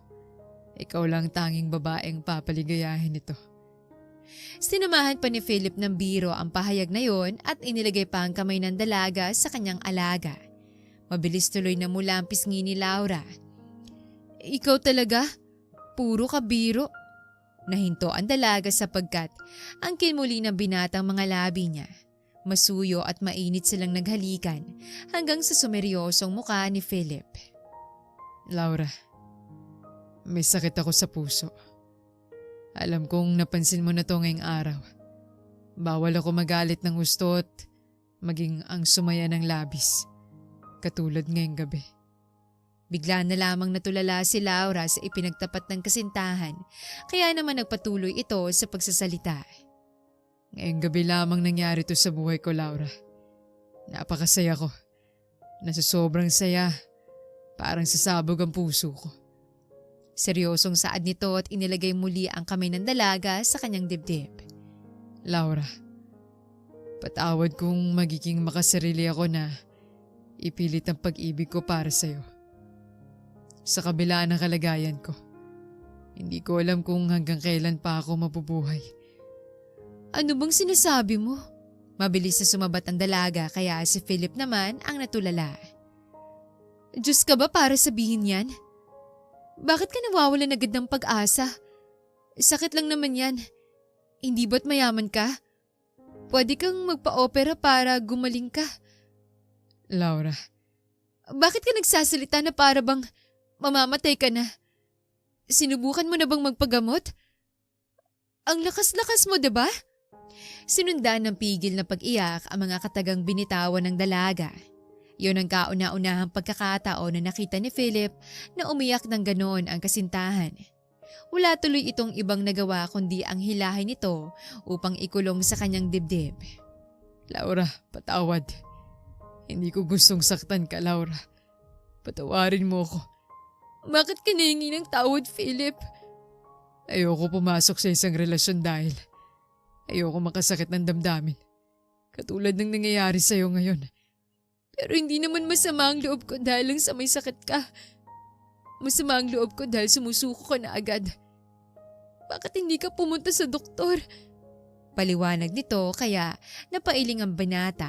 Ikaw lang tanging babaeng papaligayahin nito. Sinamahan pa ni Philip ng biro ang pahayag na yon at inilagay pa ang kamay ng dalaga sa kanyang alaga. Mabilis tuloy na mula ang pisngi ni Laura. Ikaw talaga? Puro ka biro. Nahinto ang dalaga sapagkat angkin muli ng binatang mga labi niya. Masuyo at mainit silang naghalikan hanggang sa sumeryosong mukha ni Philip. Laura, may sakit ako sa puso. Alam kong napansin mo na to ngayong araw. Bawal ako magalit ng gusto at maging ang sumaya ng labis. Katulad ngayong gabi. Bigla na lamang natulala si Laura sa ipinagtapat ng kasintahan, kaya naman nagpatuloy ito sa pagsasalita. Ngayong gabi lamang nangyari to sa buhay ko, Laura. Napakasaya ko. Nasa sobrang saya, parang sasabog ang puso ko. Seryosong saad nito at inilagay muli ang kamay ng dalaga sa kanyang dibdib. Laura, patawad kung magiging makasarili ako na ipilit ang pag-ibig ko para sa'yo. Sa kabila ng kalagayan ko, hindi ko alam kung hanggang kailan pa ako mabubuhay. Ano bang sinasabi mo? Mabilis na sumabat ang dalaga kaya si Philip naman ang natulala. Diyos ka ba para sabihin yan? Bakit ka nawawalan agad ng pag-asa? Sakit lang naman yan. Hindi ba't mayaman ka? Pwede kang magpa-opera para gumaling ka. Laura. Bakit ka nagsasalita na para bang mamamatay ka na? Sinubukan mo na bang magpagamot? Ang lakas-lakas mo, diba? Sinundan ng pigil na pag-iyak ang mga katagang binitawan ng dalaga. Yon ang kauna-unahang pagkakataon na nakita ni Philip na umiyak ng ganoon ang kasintahan. Wala tuloy itong ibang nagawa kundi ang hilahin nito upang ikulong sa kanyang dibdib. Laura, patawad. Hindi ko gustong saktan ka, Laura. Patawarin mo ko. Bakit ka nahingi ng tawad, Philip? Ayoko pumasok sa isang relasyon dahil ayoko makasakit ng damdamin. Katulad ng nangyayari sa'yo ngayon. Pero hindi naman masama ang loob ko dahil lang sa may sakit ka. Masama ang loob ko dahil sumusuko ka na agad. Bakit hindi ka pumunta sa doktor? Paliwanag nito kaya napailing ang binata.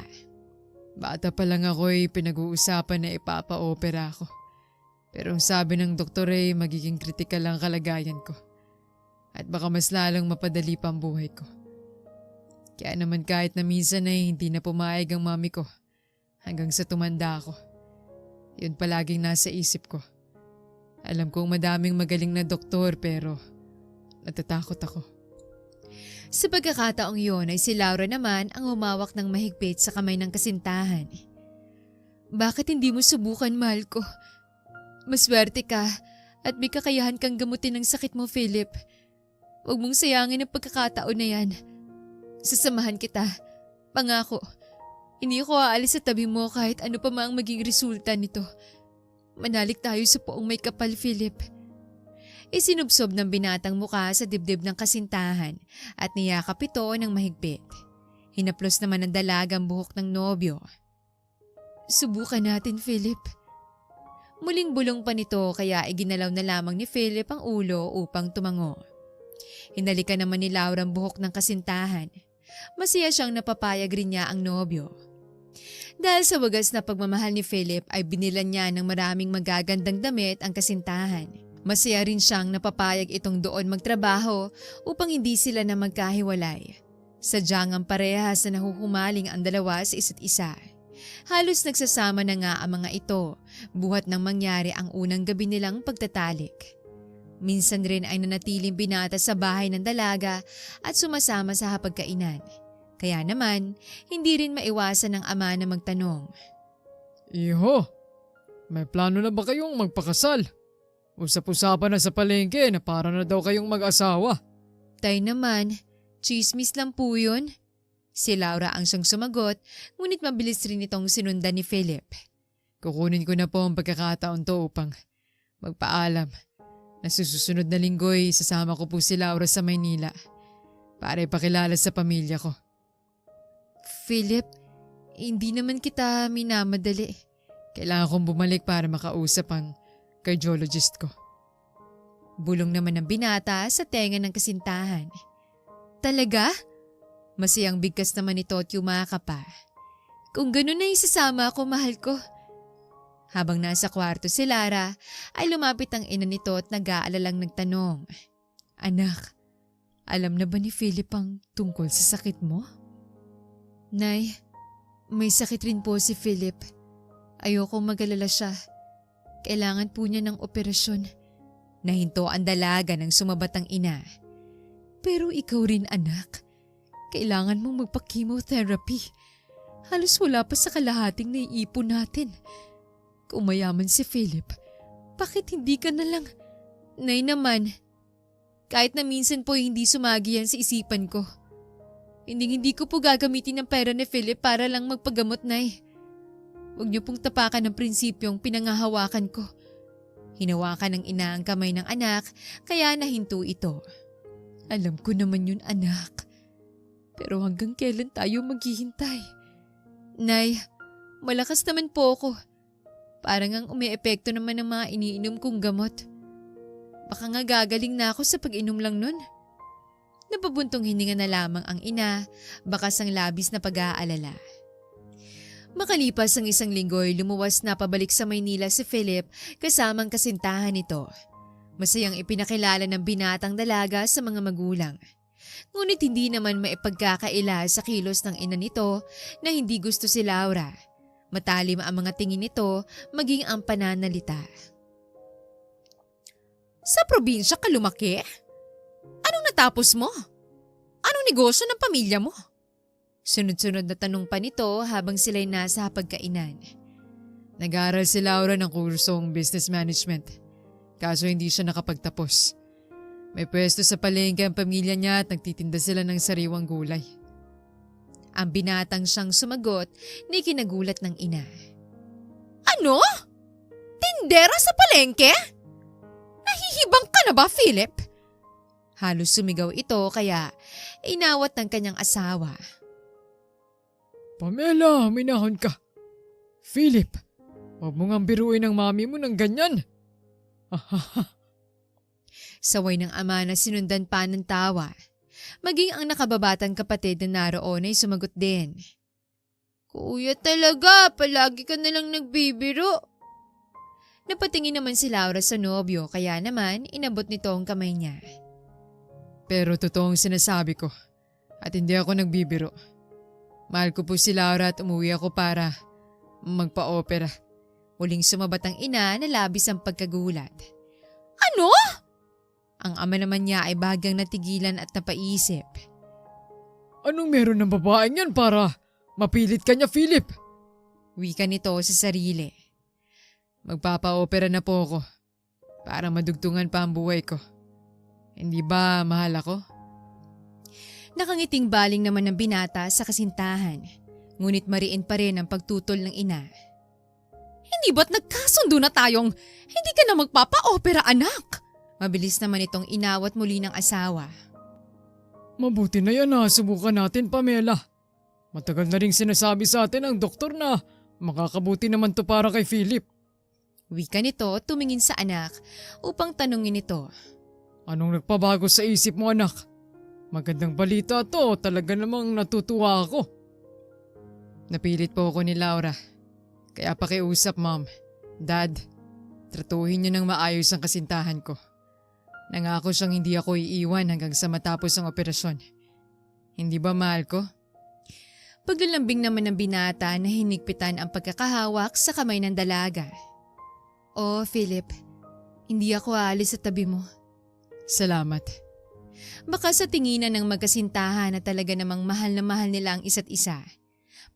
Bata pa lang ako pinag-uusapan na ipapa-opera ako. Pero ang sabi ng doktor magiging kritikal ang kalagayan ko. At baka mas lalong mapadali pa ang buhay ko. Kaya naman kahit na minsan hindi na pumayag ang mami ko. Hanggang sa tumanda ako. Yun palaging nasa isip ko. Alam kong madaming magaling na doktor pero natatakot ako. Sa pagkakataong yun ay si Laura naman ang humawak ng mahigpit sa kamay ng kasintahan. Bakit hindi mo subukan, mahal ko? Maswerte ka at may kakayahan kang gamutin ang sakit mo, Philip. Huwag mong sayangin ang pagkakataon na yan. Sasamahan kita. Pangako. Hindi ako aalis sa tabi mo kahit ano pa mang maging resulta nito. Manalik tayo sa poong may kapal, Philip. Isinubsob ng binatang muka sa dibdib ng kasintahan at niyakap ito ng mahigpit. Hinaplos naman ng dalagang buhok ng nobyo. Subukan natin, Philip. Muling bulong pa nito kaya iginalaw na lamang ni Philip ang ulo upang tumango. Hinalikan naman ni Laura ang buhok ng kasintahan. Masaya siyang napapayag rin niya ang nobyo. Dahil sa wagas na pagmamahal ni Philip ay binilan niya ng maraming magagandang damit ang kasintahan. Masaya rin siyang napapayag itong doon magtrabaho upang hindi sila na magkahiwalay. Sadyang ang parehas na nahuhumaling ang dalawa sa isa't isa. Halos nagsasama na nga ang mga ito, buhat nang mangyari ang unang gabi nilang pagtatalik. Minsan rin ay nanatiling binata sa bahay ng dalaga at sumasama sa hapagkainan. Kaya naman, hindi rin maiwasan ng ama na magtanong. Iho, may plano na ba kayong magpakasal? Usap-usapan na sa palengke na para na daw kayong mag-asawa. Tay naman, chismis lang po yun. Si Laura ang siyang sumagot, ngunit mabilis rin itong sinundan ni Philip. Kukunin ko na po ang pagkakataon to upang magpaalam. Na susunod na linggo'y sasama ko po si Laura sa Maynila para ipakilala sa pamilya ko. Philip, hindi naman kita minamadali. Kailangan kong bumalik para makausap ang cardiologist ko. Bulong naman ng binata sa tenga ng kasintahan. Talaga? Masayang bigkas naman ito at yumaka pa. Kung ganun na isasama ako, mahal ko. Habang nasa kwarto si Lara, ay lumapit ang ina nito at nag-aalalang nagtanong. Anak, alam na ba ni Philip ang tungkol sa sakit mo? Nay, may sakit rin po si Philip. Ayokong mag-alala siya. Kailangan po niya ng operasyon. Nahinto ang dalaga ng sumabat ang ina. Pero ikaw rin anak, kailangan mong magpa-chemotherapy. Halos wala pa sa kalahating naiipon natin. Kung mayaman si Philip, bakit hindi ka na lang? Nay naman, kahit na minsan po hindi sumagi yan sa isipan ko. Hindi ko po gagamitin ng pera ni Philip para lang magpagamot, Nay. Huwag niyo pong tapakan ng prinsipyong pinangahawakan ko. Hinawakan ng ina ang kamay ng anak, kaya nahinto ito. Alam ko naman yun, anak. Pero hanggang kailan tayo maghihintay? Nay, malakas naman po ako. Parang ang umiepekto naman ng mga iniinom kong gamot. Baka nga gagaling na ako sa pag-inom lang nun. Napabuntong hininga na lamang ang ina, bakas ang labis na pag-aalala. Makalipas ang 1 linggo'y lumuwas na pabalik sa Maynila si Philip kasamang kasintahan nito. Masayang ipinakilala ng binatang dalaga sa mga magulang. Ngunit hindi naman maipagkakaila sa kilos ng ina nito na hindi gusto si Laura. Matalim ang mga tingin nito maging ang pananalita. Sa probinsya ka lumaki? Anong natapos mo? Anong negosyo ng pamilya mo? Sunod-sunod na tanong pa nito habang sila'y nasa hapagkainan. Nag-aaral si Laura ng kursong business management. Kaso hindi siya nakapagtapos. May pwesto sa palengke ang pamilya niya at nagtitinda sila ng sariwang gulay. Ang binatang siyang sumagot ni kinagulat ng ina. Ano? Tindera sa palengke? Nahihibang ka na ba, Philip? Halos sumigaw ito kaya inawat ng kanyang asawa. Pamela, minahon ka. Philip, huwag mo ngang biruin ang mami mo ng ganyan. Saway ng ama na sinundan pa ng tawa. Maging ang nakababatang kapatid na naroon ay sumagot din. Kuya talaga, palagi ka nalang nagbibiro. Napatingin naman si Laura sa nobyo kaya naman inabot nito ang kamay niya. Pero totoong sinasabi ko at hindi ako nagbibiro. Mahal ko po si Laura at umuwi ako para magpa-opera. Muling sumabat ang ina na labis ang pagkagulat. Ano? Ang ama naman niya ay bahagyang natigilan at napaisip. Anong meron ng babaeng yan para mapilit ka niya, Philip? Wika nito sa sarili. Magpapa-opera na po ako para madugtungan pa ang buhay ko. Hindi ba mahal ako? Nakangiting baling naman ng binata sa kasintahan. Ngunit mariin pa rin ang pagtutol ng ina. Hindi ba't nagkasundo na tayong hindi ka na magpapa-opera, anak? Mabilis naman itong inawat muli ng asawa. Mabuti na yan, subukan natin, Pamela. Matagal na ring sinasabi sa atin ang doktor na makakabuti naman to para kay Philip. Wika nito tumingin sa anak upang tanungin ito. Anong nagpabago sa isip mo, anak? Magandang balita to, talaga namang natutuwa ako. Napilit po ako ni Laura. Kaya pakiusap, Mom. Dad, tratuhin niyo ng maayos ang kasintahan ko. Nangako siyang hindi ako iiwan hanggang sa matapos ang operasyon. Hindi ba mahal ko? Paglalambing naman ng binata na hinigpitan ang pagkakahawak sa kamay ng dalaga. Oh, Philip, hindi ako aalis sa tabi mo. Salamat. Baka sa tinginan ng magkasintahan na talaga namang mahal na mahal nila ang isa't isa.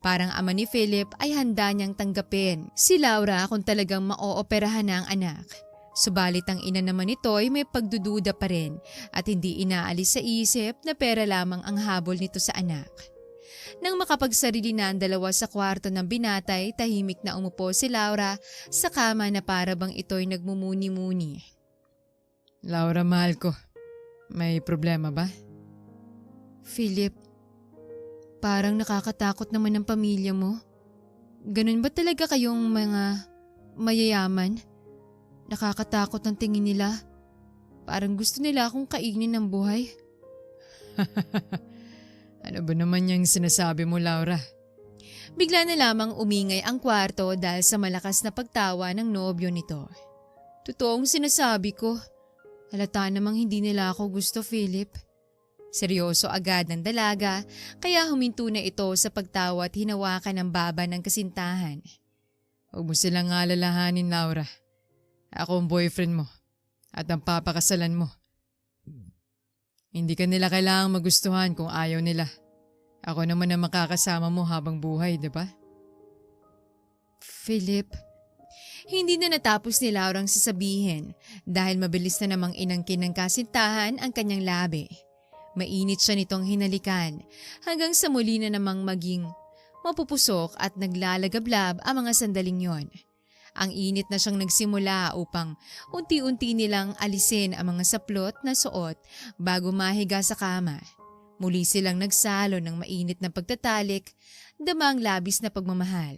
Parang ama ni Philip ay handa niyang tanggapin si Laura kung talagang maooperahan na ang anak. Subalit ang ina naman nito ay may pagdududa pa rin at hindi inaalis sa isip na pera lamang ang habol nito sa anak. Nang makapagsarili na ang dalawa sa kwarto ng binatay, tahimik na umupo si Laura sa kama na para bang ito'y nagmumuni-muni. Laura, mahal ko. May problema ba? Philip, parang nakakatakot naman ang pamilya mo. Ganun ba talaga kayong mga mayayaman? Nakakatakot ang tingin nila. Parang gusto nila akong kainin ng buhay. Ano ba naman yung sinasabi mo, Laura? Bigla na lamang umingay ang kwarto dahil sa malakas na pagtawa ng nobyo nito. Totoong sinasabi ko. Halata namang hindi nila ako gusto, Philip. Seryoso agad ng dalaga kaya huminto na ito sa pagtawa at hinawakan ang baba ng kasintahan. Huwag mo silang alalahanin, Laura. Ako ang boyfriend mo at ang papakasalan mo. Hindi ka nila kailangang magustuhan kung ayaw nila. Ako naman ang makakasama mo habang buhay, di ba? Philip, hindi na natapos ni Laurang sasabihin dahil mabilis na namang inangkin ng kasintahan ang kanyang labi. Mainit siya nitong hinalikan hanggang sa muli na namang maging mapupusok at naglalagablab ang mga sandaling yon. Ang init na siyang nagsimula upang unti-unti nilang alisin ang mga saplot na suot bago mahiga sa kama. Muli silang nagsalo ng mainit na pagtatalik, damang labis na pagmamahal.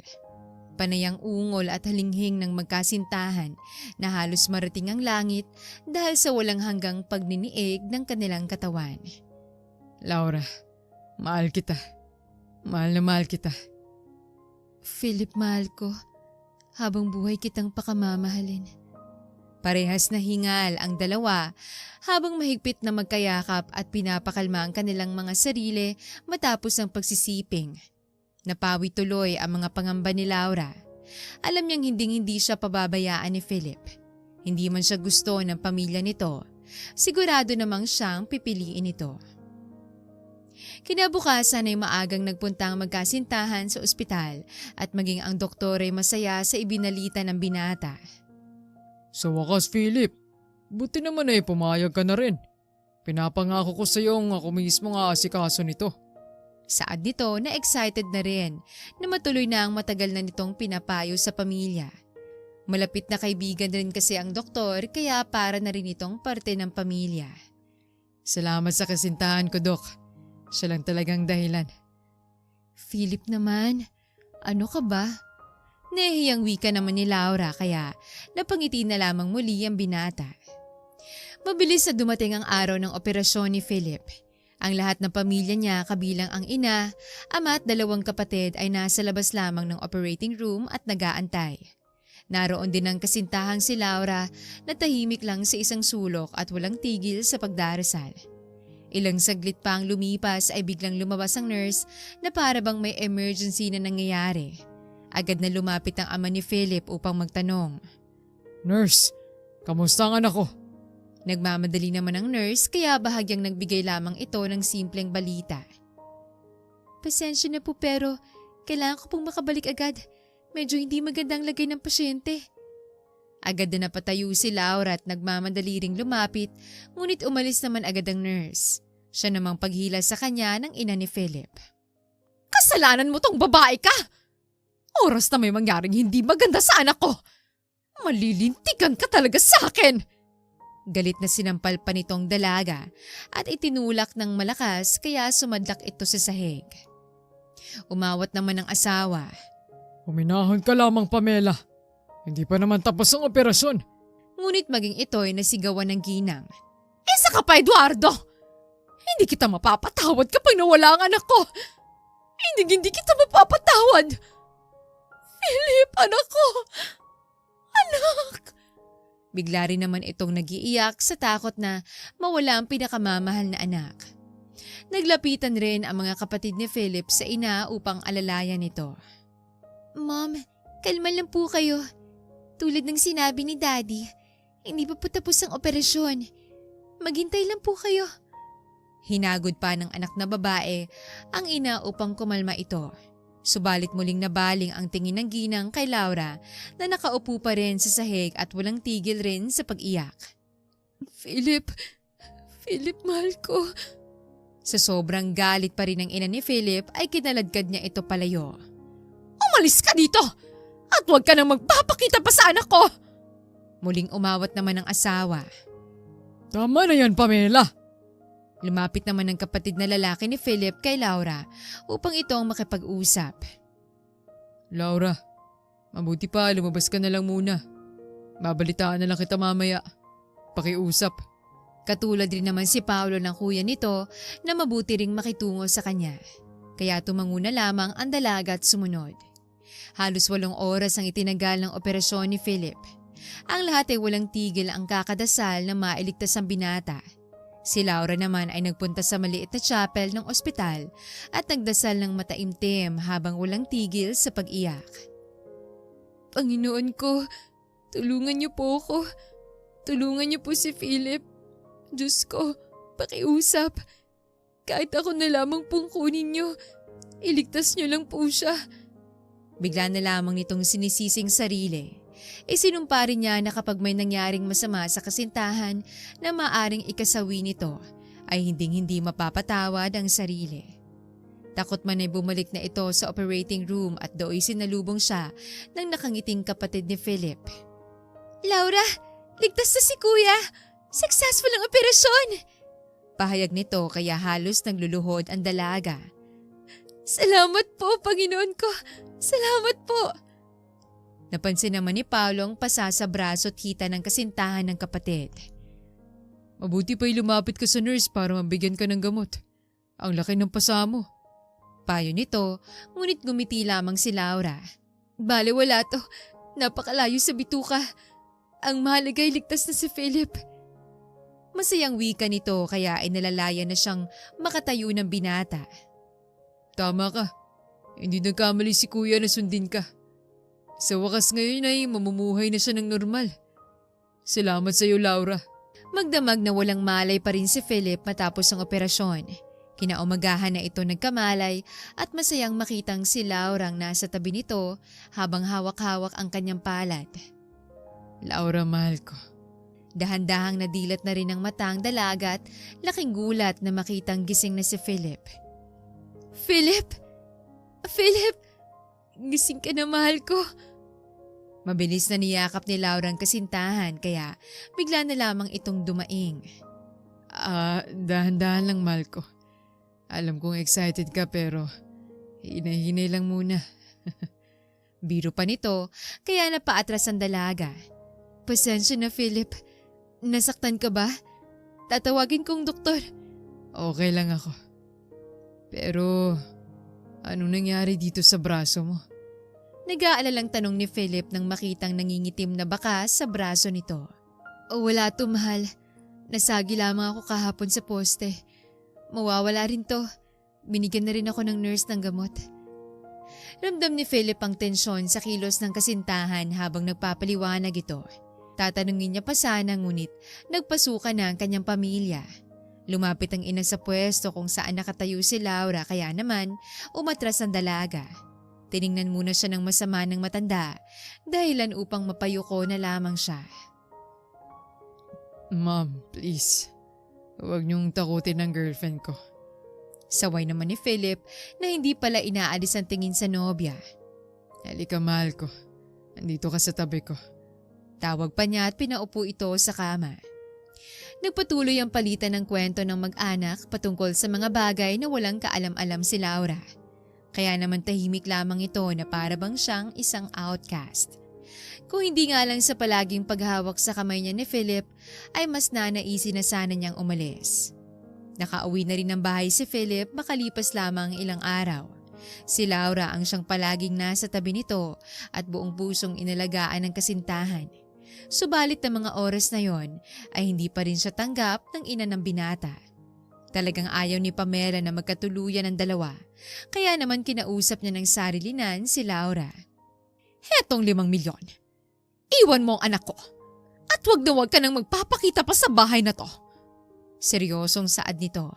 Panayang ungol at halinghing ng magkasintahan na halos marating ang langit dahil sa walang hanggang pagniniig ng kanilang katawan. Laura, mahal kita. Mahal na mahal kita. Philip, mahal ko. Habang buhay kitang pakamamahalin. Parehas na hingal ang dalawa habang mahigpit na magkayakap at pinapakalma ang kanilang mga sarili matapos ang pagsisiping. Napawi tuloy ang mga pangamba ni Laura. Alam niyang hindi siya pababayaan ni Philip. Hindi man siya gusto ng pamilya nito, sigurado namang siyang pipiliin ito. Kinabukasan ay maagang nagpunta ang magkasintahan sa ospital at maging ang doktor ay masaya sa ibinalita ng binata. Sa wakas, Philip, buti naman ay pumayag ka na rin. Pinapangako ko sa iyo ako mismo nga asikaso nito. Saad nito na excited na rin na matuloy na ang matagal na nitong pinapayo sa pamilya. Malapit na kaibigan rin kasi ang doktor kaya para na rin itong parte ng pamilya. Salamat sa kasintahan ko, Dok. Siya lang talagang dahilan. Philip naman, ano ka ba? Nahihiyang wika naman ni Laura kaya napangiti na lamang muli ang binata. Mabilis na dumating ang araw ng operasyon ni Philip. Ang lahat ng pamilya niya kabilang ang ina, ama at 2 kapatid ay nasa labas lamang ng operating room at nag-aantay. Naroon din ang kasintahang si Laura na tahimik lang sa isang sulok at walang tigil sa pagdarasal. Ilang saglit pa ang lumipas ay biglang lumabas ang nurse na para bang may emergency na nangyayari. Agad na lumapit ang ama ni Philip upang magtanong. Nurse, kamusta ang anak ko? Nagmamadali naman ang nurse kaya bahagyang nagbigay lamang ito ng simpleng balita. Pasensya na po pero kailangan ko pong makabalik agad. Medyo hindi magandang lagay ng pasyente. Agad na napatayo si Laura at nagmamadali ring lumapit ngunit umalis naman agad ang nurse. Siya namang paghila sa kanya ng ina ni Philip. Kasalanan mo tong babae ka! Oras na may mangyaring hindi maganda sa anak ko. Malilintikan ka talaga sa akin! Galit na sinampal pa nitong dalaga at itinulak ng malakas kaya sumadlak ito sa sahig. Umawat naman ang asawa. Uminahon ka lamang, Pamela. Hindi pa naman tapos ang operasyon. Ngunit maging ito'y nasigawan ng ginang. Isa ka pa, Eduardo! Hindi kita mapapatawad kapag nawala ang anak ko. Hindi kita mapapatawad. Philip, anak ko! Anak! Bigla rin naman itong nagiiyak sa takot na mawala ang pinakamamahal na anak. Naglapitan rin ang mga kapatid ni Philip sa ina upang alalayan ito. Mom, kalma lang po kayo. Tulad ng sinabi ni Daddy, hindi pa po tapos ang operasyon. Maghintay lang po kayo. Hinagod pa ng anak na babae ang ina upang kumalma ito. Subalit muling nabaling ang tingin ng ginang kay Laura na nakaupo pa rin sa sahig at walang tigil rin sa pag-iyak. Philip, mahal ko. Sa sobrang galit pa rin ng ina ni Philip ay kinaladkad niya ito palayo. Umalis ka dito! At huwag ka nang magpapakita pa sa anak ko! Muling umawat naman ang asawa. Tama na yan, Pamela. Lumapit naman ang kapatid na lalaki ni Philip kay Laura upang itong makipag-usap. Laura, mabuti pa lumabas ka na lang muna. Babalitaan na lang kita mamaya. Pakiusap. Katulad rin naman si Paolo ng kuya nito na mabuti ring makitungo sa kanya. Kaya tumango na lamang ang dalaga at sumunod. Halos 8 oras ang itinagal ng operasyon ni Philip. Ang lahat ay walang tigil ang kakadasal na mailigtas ang binata. Si Laura naman ay nagpunta sa maliit na chapel ng ospital at nagdasal ng mataimtim habang walang tigil sa pag-iyak. Panginoon ko, tulungan niyo po ako. Tulungan niyo po si Philip. Diyos ko, Pakiusap. Kahit ako na lamang pong kunin niyo, iligtas niyo lang po siya. Bigla na lamang nitong sinisising sarili. Isinumpa rin niya na kapag may nangyaring masama sa kasintahan na maaring ikasawi nito, ay hinding-hindi mapapatawad ang sarili. Takot man ay bumalik na ito sa operating room at dooy sinalubong siya ng nakangiting kapatid ni Philip. Laura, ligtas na si Kuya! Successful ang operasyon! Pahayag nito kaya halos nagluluhod ang dalaga. Salamat po, Panginoon ko! Salamat po! Napansin naman ni Paolo ang pasa sa braso at hita ng kasintahan ng kapatid. Mabuti pa'y lumapit ka sa nurse para mabigyan ka ng gamot. Ang laki ng pasa mo. Payo nito, ngunit ngumiti lamang si Laura. Bale wala to, napakalayo sa bituka. Ang mahalaga ay ligtas na si Philip. Masayang wika nito kaya ay nalalaya na siyang makatayo ng binata. Tama ka. Hindi nagkamali si Kuya na sundin ka. Sa wakas ngayon ay mamumuhay na siya ng normal. Salamat sa iyo, Laura. Magdamag na walang malay pa rin si Philip matapos ang operasyon. Kinaumagahan na ito nagkamalay at masayang makitang si Laura ang nasa tabi nito habang hawak-hawak ang kanyang palad. Laura, mahal ko. Dahan-dahang nadilat na rin ang mata ang dalaga at laking gulat na makitang gising na si Philip. Philip! Philip! Gising ka na, mahal ko. Mabilis na niyakap ni Laura ang kasintahan kaya bigla na lamang itong dumaing. Dahan-dahan lang, mahal ko. Alam kong excited ka pero hinay-hinay lang muna. Biro pa nito kaya napaatras ang dalaga. Pasensya na, Philip. Nasaktan ka ba? Tatawagin kong doktor. Okay lang ako. Pero anong nangyari dito sa braso mo? Nag-aalalang tanong ni Philip nang makitang nangingitim na bakas sa braso nito. Wala to, mahal. Nasagi lamang ako kahapon sa poste. Mawawala rin to. Binigyan na rin ako ng nurse ng gamot. Ramdam ni Philip ang tensyon sa kilos ng kasintahan habang nagpapaliwanag ito. Tatanungin niya pa sana ngunit nagpasuka na ang kanyang pamilya. Lumapit ang ina sa pwesto kung saan nakatayo si Laura kaya naman umatras ang dalaga. Tiningnan muna siya ng masama ng matanda dahilan upang mapayuko na lamang siya. Ma'am, please. Huwag niyong takutin ang girlfriend ko. Saway naman ni Philip na hindi pala inaalis ang tingin sa nobya. Halika, mahal ko. Nandito ka sa tabi ko. Tawag pa niya at pinaupo ito sa kama. Nagpatuloy ang palitan ng kwento ng mag-anak patungkol sa mga bagay na walang kaalam-alam si Laura. Kaya naman tahimik lamang ito na para bang siyang isang outcast. Kung hindi nga lang sa palaging paghawak sa kamay niya ni Philip, ay mas nanaisin na sana niyang umalis. Nakauwi na rin ng bahay si Philip makalipas lamang ilang araw. Si Laura ang siyang palaging nasa tabi nito at buong pusong inalagaan ng kasintahan. Subalit ng mga oras na yon ay hindi pa rin siya tanggap ng ina ng binata. Talagang ayaw ni Pamela na magkatuluyan ng dalawa, kaya naman kinausap niya ng sarilinan si Laura. Hetong 5 milyon. Iwan mo ang anak ko. At wag na wag ka nang magpapakita pa sa bahay na to. Seryosong saad nito.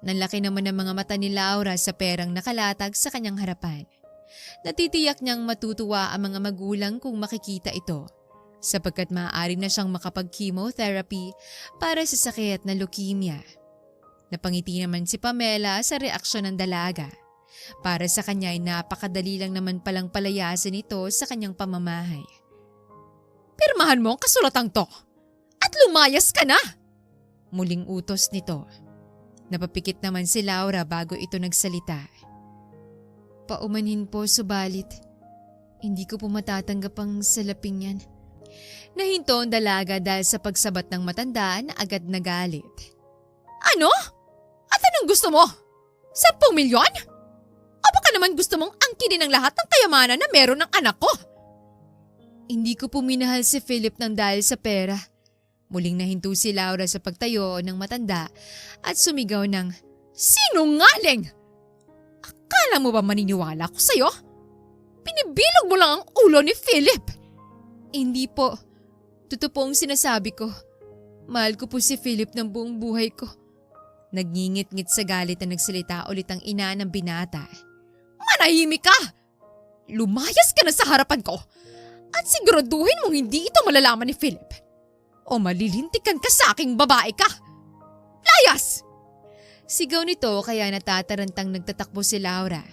Nanlaki naman ang mga mata ni Laura sa perang nakalatag sa kanyang harapan. Natitiyak niyang matutuwa ang mga magulang kung makikita ito, sapagkat maaari na siyang makapag-chemotherapy para sa sakit na leukemia. Napangiti naman si Pamela sa reaksyon ng dalaga. Para sa kanya ay napakadali lang naman palang palayasin ito sa kanyang pamamahay. Pirmahan mo ang kasulatang to at lumayas ka na! Muling utos nito. Napapikit naman si Laura bago ito nagsalita. Paumanhin po subalit. Hindi ko po matatanggap ang salaping yan. Nahinto ang dalaga dahil sa pagsabat ng matanda na agad nagalit. Ano? At anong gusto mo? 10 milyon? O baka naman gusto mong angkinin ang lahat ng kayamanan na meron ng anak ko? Hindi ko po minahal si Philip ng dahil sa pera. Muling nahinto si Laura sa pagtayo ng matanda at sumigaw ng, Sinungaling! Akala mo ba maniniwala ko sa'yo? Pinibilog mo lang ang ulo ni Philip! Hindi po. Totoo po ang sinasabi ko. Mahal ko po si Philip ng buong buhay ko. Nagngingit-ngit sa galit na nagsalita ulit ang ina ng binata. Manahimik ka! Lumayas ka na sa harapan ko at siguraduhin mong hindi ito malalaman ni Philip. O malilintikan ka sa aking babae ka! Layas! Sigaw nito kaya natatarantang nagtatakbo si Laura.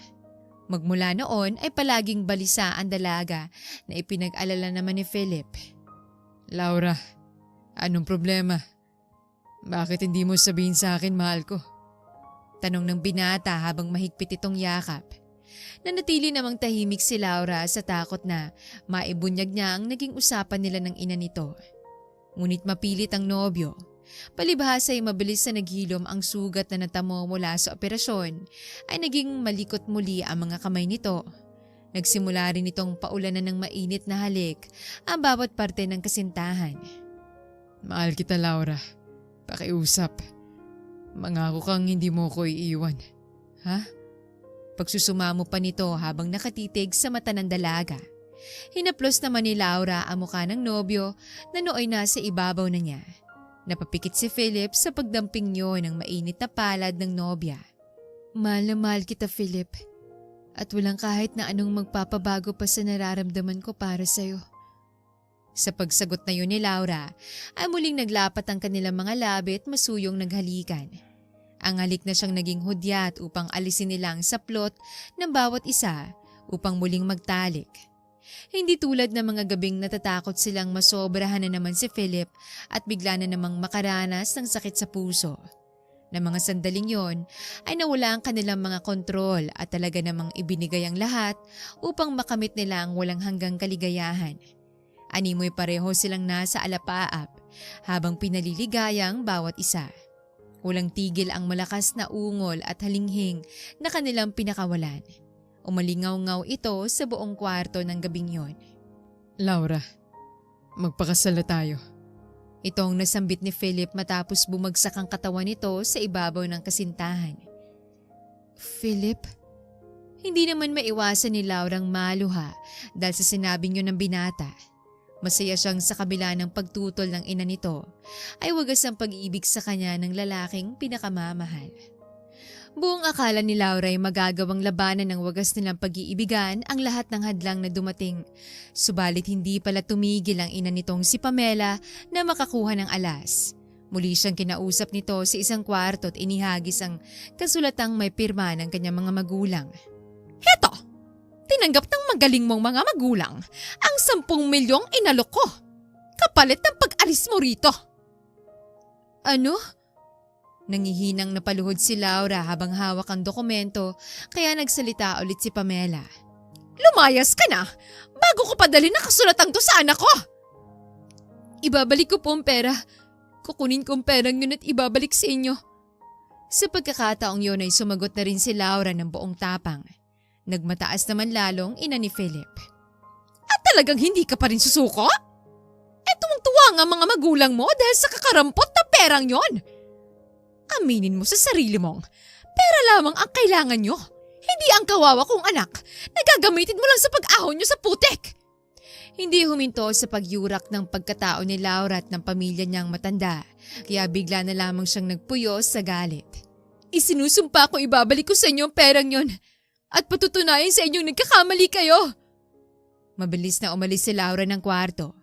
Magmula noon ay palaging balisa ang dalaga na ipinag-alala naman ni Philip. Laura, anong problema? Bakit hindi mo sabihin sa akin, mahal ko? Tanong ng binata habang mahigpit itong yakap. Nanatili namang tahimik si Laura sa takot na maibunyag niya ang naging usapan nila ng ina nito. Ngunit mapilit ang nobyo. Palibhasa ay mabilis na naghilom ang sugat na natamo mula sa operasyon ay naging malikot muli ang mga kamay nito. Nagsimula rin itong paulanan ng mainit na halik ang bawat parte ng kasintahan. Mahal kita, Laura. Pakiusap. Mangako kang hindi mo ko iiwan. Ha? Pagsusumamo pa nito habang nakatitig sa mata ng dalaga. Hinaplos naman ni Laura ang mukha ng nobyo na nooy nasa ibabaw na niya. Napapikit si Philip sa pagdamping niyo ng mainit na palad ng nobya. Mahal na mahal kita, Philip. At walang kahit na anong magpapabago pa sa nararamdaman ko para sa'yo. Sa pagsagot na yun ni Laura, ay muling naglapat ang kanilang mga labi at masuyong naghalikan. Ang halik na siyang naging hudyat upang alisin nila ang saplot ng bawat isa upang muling magtalik. Hindi tulad ng mga gabing natatakot silang masobrahan na naman si Philip at bigla na namang makaranas ng sakit sa puso. Na mga sandaling yon ay nawala ang kanilang mga kontrol at talaga namang ibinigay ang lahat upang makamit nila ang walang hanggang kaligayahan. Animoy pareho silang nasa alapaap habang pinaliligayang bawat isa. Walang tigil ang malakas na ungol at halinghing na kanilang pinakawalan. Umalingaw-ngaw ito sa buong kwarto ng gabing yon. Laura, magpakasal na tayo. Itong nasambit ni Philip matapos bumagsak ang katawan nito sa ibabaw ng kasintahan. Philip? Hindi naman maiwasan ni Laurang maluha dahil sa sinabi niyo ng binata. Masaya siyang sa kabila ng pagtutol ng ina nito ay wagas ang pag-ibig sa kanya ng lalaking pinakamamahal. Buong akala ni Laura ay magagawang labanan ng wagas nilang pag-iibigan ang lahat ng hadlang na dumating. Subalit hindi pala tumigil ang ina nitong si Pamela na makakuha ng alas. Muli siyang kinausap nito sa isang kwarto at inihagis ang kasulatang may pirma ng kanyang mga magulang. Heto! Tinanggap ng magaling mong mga magulang ang 10 milyong inalok ko. Kapalit ng pag-alis mo rito. Ano? Nangihinang napaluhod si Laura habang hawak ang dokumento kaya nagsalita ulit si Pamela. Lumayas ka na bago ko padalhin ang kasulatang to sa anak ko. Ibabalik ko po ang pera. Kukunin ko ang perang yun at ibabalik sa inyo. Sa pagkakataong yun ay sumagot na rin si Laura ng buong tapang. Nagmataas naman lalong ina ni Philip. At talagang hindi ka pa rin susuko? Tuwang-tuwa nga mga magulang mo dahil sa kakarampot na perang yon. Aminin mo sa sarili mong pera lamang ang kailangan nyo. Hindi ang kawawa kong anak na gagamitin mo lang sa pag-ahon nyo sa putik. Hindi huminto sa pagyurak ng pagkatao ni Laura at ng pamilya niyang matanda, kaya bigla na lamang siyang nagpuyos sa galit. Isinusumpa kong ibabalik ko sa inyo ang perang yon at patutunayan sa inyong nagkakamali kayo. Mabilis na umalis si Laura ng kwarto.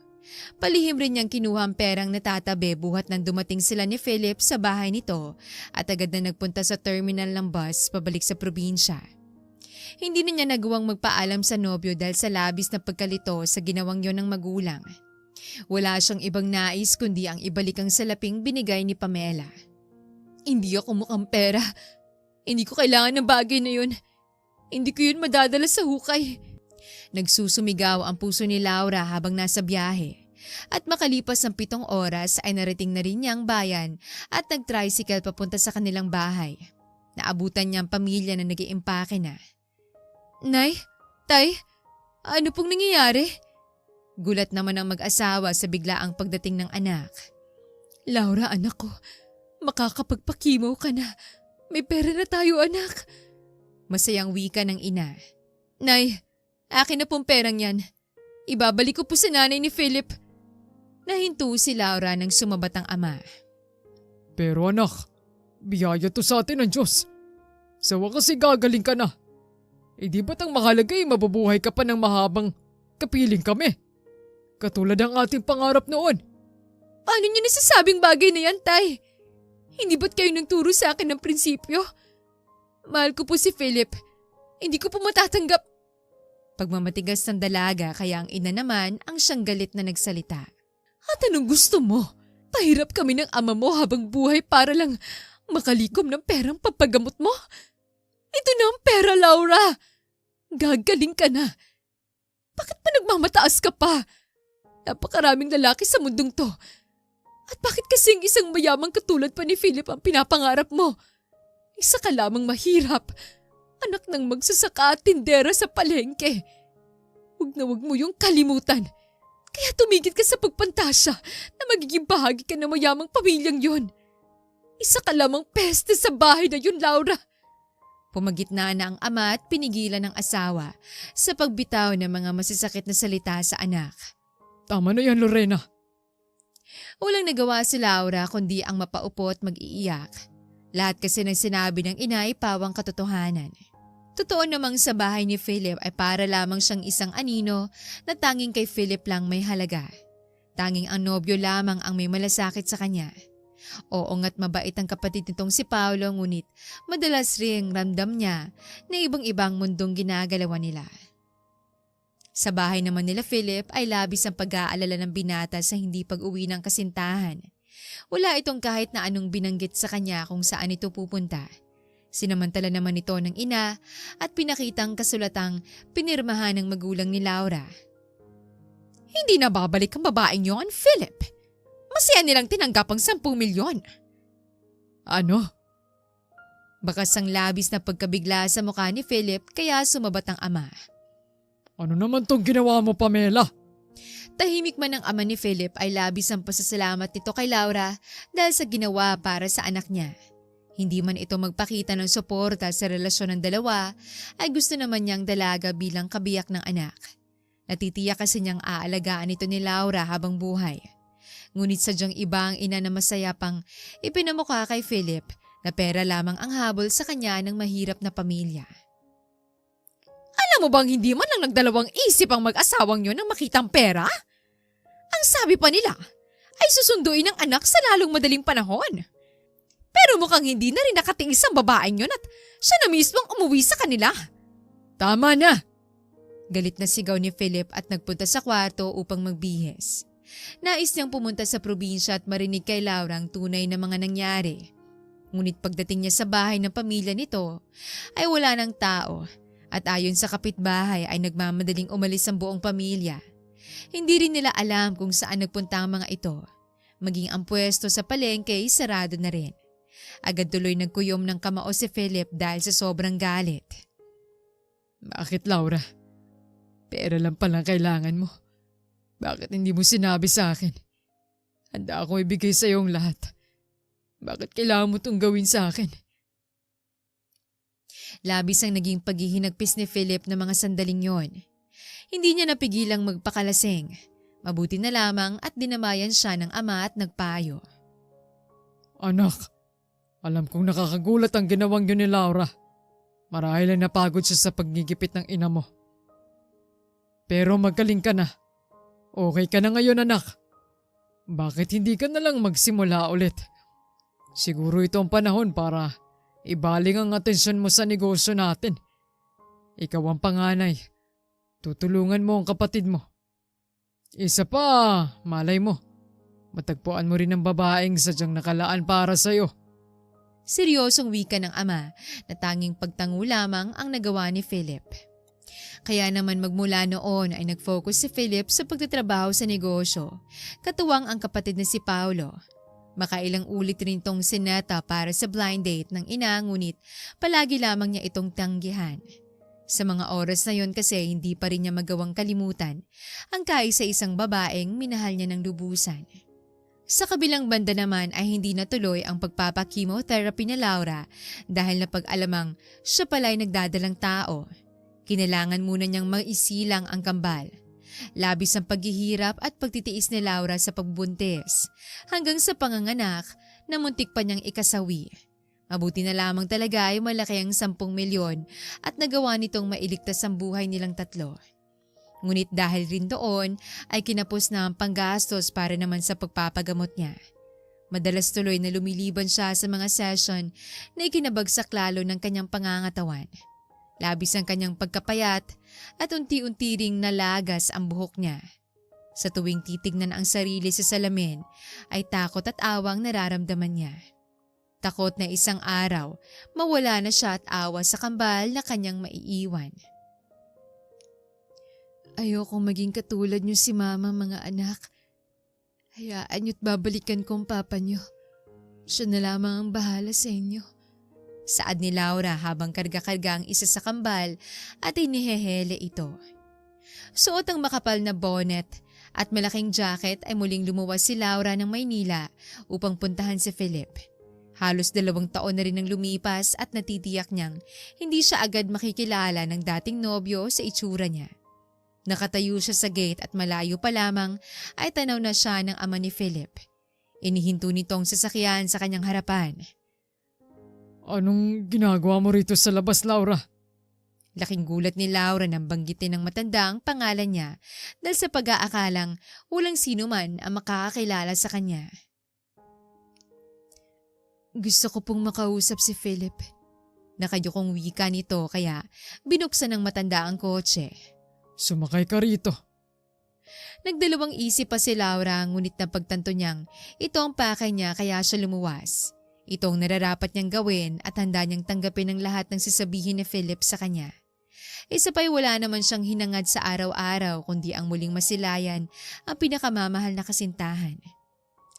Palihim rin niyang kinuha ang perang natatabi buhat nang dumating sila ni Philip sa bahay nito at agad na nagpunta sa terminal ng bus pabalik sa probinsya. Hindi na niya nagawang magpaalam sa nobyo dahil sa labis na pagkalito sa ginawang yon ng magulang. Wala siyang ibang nais kundi ang ibalik ang salaping binigay ni Pamela. Hindi ako mukhang pera. Hindi ko kailangan ng bagay na yun. Hindi ko yun madadala sa hukay. Nagsusumigaw ang puso ni Laura habang nasa biyahe. At makalipas ang 7 oras ay narating na rin niya ang bayan at nag-tricycle papunta sa kanilang bahay. Naabutan niya ang pamilya na nag-iimpake na. Nay, Tay, ano pong nangyayari? Gulat naman ang mag-asawa sa biglaang pagdating ng anak. Laura, anak ko, makakapagpakimaw ka na. May pera na tayo, anak. Masayang wika ng ina. Nay, akin na pong perang yan. Ibabalik ko po sa nanay ni Philip. Nahinto si Laura nang sumabat ang ama. Pero anak, Biyaya to sa atin ng Diyos. Sa wakas gagaling ka na. Di ba't ang mahalaga mabubuhay ka pa ng mahabang kapiling kami? Katulad ng ating pangarap noon. Paano niyo nasasabing bagay na yan, Tay? Hindi ba't kayo nagturo sa akin ng prinsipyo? Mahal ko po si Philip. Hindi ko po matatanggap. Pagmamatigas ng dalaga kaya ang ina naman ang siyang galit na nagsalita. At anong gusto mo? Pahirap kami ng ama mo habang buhay para lang makalikom ng perang papagamot mo? Ito na ang pera, Laura. Gagaling ka na. Bakit pa nagmamataas ka pa? Napakaraming lalaki sa mundong to. At bakit kasing isang mayamang katulad pa ni Philip ang pinapangarap mo? Isa ka lamang mahirap. Anak ng magsasaka at tindera sa palengke. Huwag na huwag mo yung kalimutan. Kaya tumigil ka sa pagpantasya na magiging bahagi ka ng mayamang pamilyang yon. Isa ka lamang peste sa bahay na yun, Laura. Pumagitna na ang ama at pinigilan ng asawa sa pagbitaw ng mga masasakit na salita sa anak. Tama na yan, Lorena. Walang nagawa si Laura kundi ang mapaupo at mag-iiyak. Lahat kasi ng sinabi ng ina ay pawang katotohanan. Totoo namang sa bahay ni Philip ay para lamang siyang isang anino na tanging kay Philip lang may halaga. Tanging ang nobyo lamang ang may malasakit sa kanya. Oo nga't mabait ang kapatid nitong si Paolo ngunit madalas ring ramdam niya na ibang-ibang mundong ginagalawan nila. Sa bahay naman nila Philip ay labis ang pag-aalala ng binata sa hindi pag-uwi ng kasintahan. Wala itong kahit na anong binanggit sa kanya kung saan ito pupunta. Sinamantala naman ito ng ina at pinakitang kasulatang pinirmahan ng magulang ni Laura. Hindi na babalik ang babaeng yon, Philip. Masaya nilang tinanggap ang 10 milyon. Ano? Bakas ang labis na pagkabigla sa mukha ni Philip kaya sumabat ang ama. Ano naman tong ginawa mo, Pamela? Tahimik man ang ama ni Philip ay labis ang pasasalamat nito kay Laura dahil sa ginawa para sa anak niya. Hindi man ito magpakita ng suporta sa relasyon ng dalawa ay gusto naman niyang dalaga bilang kabiyak ng anak. Natitiyak kasi niyang aalagaan ito ni Laura habang buhay. Ngunit sadyang iba ang ina na masaya pang ipinamukha kay Philip na pera lamang ang habol sa kanya ng mahirap na pamilya. Alam mo bang hindi man lang nagdalawang isip ang mag-asawang yun nang makitang pera? Ang sabi pa nila ay susunduin ng anak sa lalong madaling panahon. Pero mukhang hindi na rin nakatiis ang babaeng yun at siya na mismong umuwi sa kanila. Tama na! Galit na sigaw ni Philip at nagpunta sa kwarto upang magbihis. Nais niyang pumunta sa probinsya at marinig kay Laura ang tunay na mga nangyari. Ngunit pagdating niya sa bahay ng pamilya nito ay wala ng tao at ayon sa kapitbahay ay nagmamadaling umalis ang buong pamilya. Hindi rin nila alam kung saan nagpunta ang mga ito. Maging ang pwesto sa palengke ay sarado na rin. Agad tuloy nagkuyom ng kamao si Philip dahil sa sobrang galit. Bakit, Laura? Pera lang palang kailangan mo. Bakit hindi mo sinabi sa akin? Handa akong ibigay sa iyo ang lahat. Bakit kailangan mo itong gawin sa akin? Labis ang naging paghihinagpis ni Philip ng mga sandaling yon. Hindi niya napigilang magpakalasing. Mabuti na lamang at dinamayan siya ng ama at nagpayo. Anak, alam kong nakakagulat ang ginawang yun ni Laura. Marahil ay napagod siya sa paggigipit ng ina mo. Pero magaling ka na. Okay ka na ngayon, anak. Bakit hindi ka na lang magsimula ulit? Siguro ito ang panahon para ibaling ang atensyon mo sa negosyo natin. Ikaw ang panganay. Tutulungan mo ang kapatid mo. Isa pa, malay mo. Matagpuan mo rin ang babaeng sadyang nakalaan para sa'yo. Seryosong wika ng ama na tanging pagtango lamang ang nagawa ni Philip. Kaya naman magmula noon ay nag-focus si Philip sa pagtatrabaho sa negosyo. Katuwang ang kapatid na si Paolo. Makailang ulit rin tong sineta para sa blind date ng ina ngunit palagi lamang niya itong tanggihan. Sa mga oras na yon kasi hindi pa rin niya magawang kalimutan ang kaisa-isang babaeng minahal niya ng lubusan. Sa kabilang banda naman ay hindi natuloy ang pagpapakimotherapy ni Laura dahil napag-alamang siya pala'y nagdadalang tao. Kinailangan muna niyang maisilang ang kambal. Labis ang paghihirap at pagtitiis ni Laura sa pagbuntis hanggang sa panganganak na muntik pa niyang ikasawi. Mabuti na lamang talaga ay malaki ang 10 milyon at nagawa nitong mailigtas ang buhay nilang tatlo. Ngunit dahil rin doon ay kinapos na ang panggastos para naman sa pagpapagamot niya. Madalas tuloy na lumiliban siya sa mga session na ikinabagsak lalo ng kanyang pangangatawan. Labis ang kanyang pagkapayat at unti-unti ring nalagas ang buhok niya. Sa tuwing titignan ang sarili sa salamin ay takot at awang nararamdaman niya. Takot na isang araw mawala na siya at awa sa kambal na kanyang maiiwan. Ayokong maging katulad niyo si Mama, mga anak. Hayaan niyo't babalikan ko ang papa niyo. Siya na lamang ang bahala sa inyo. Saad ni Laura habang karga-karga ang isa sa kambal at inihehele ito. Suot ang makapal na bonnet at malaking jacket ay muling lumuwas si Laura ng Maynila upang puntahan si Philip. Halos 2 taon na rin ang lumipas at natitiyak niyang hindi siya agad makikilala ng dating nobyo sa itsura niya. Nakatayo siya sa gate at malayo pa lamang ay tanaw na siya ng ama ni Philip. Inihinto nitong sasakyan sa kanyang harapan. Anong ginagawa mo rito sa labas, Laura? Laking gulat ni Laura nang banggitin ng matanda ang pangalan niya dahil sa pag-aakalang walang sino man ang makakakilala sa kanya. Gusto ko pong makausap si Philip. Nakayukong wika nito kaya binuksan ng matanda ang kotse. Sumakay ka rito. Nagdalawang isip pa si Laura ngunit napagtanto niyang ito ang pakay niya kaya siya lumuwas. Ito ang nararapat niyang gawin at handa niyang tanggapin ang lahat ng sasabihin ni Philip sa kanya. Isa pa'y wala naman siyang hinangad sa araw-araw kundi ang muling masilayan ang pinakamamahal na kasintahan.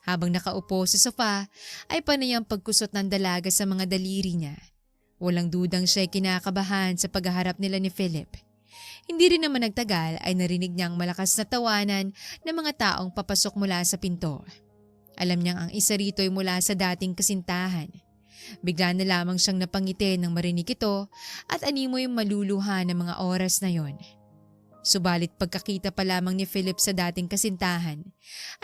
Habang nakaupo sa sofa ay panay ang pagkusot ng dalaga sa mga daliri niya. Walang dudang siya'y kinakabahan sa paghaharap nila ni Philip. Hindi rin naman nagtagal ay narinig niyang malakas na tawanan ng mga taong papasok mula sa pinto. Alam niyang ang isa rito ay mula sa dating kasintahan. Bigla na lamang siyang napangiti nang marinig ito at animoy maluluha ng mga oras na yon. Subalit pagkakita pa lamang ni Philip sa dating kasintahan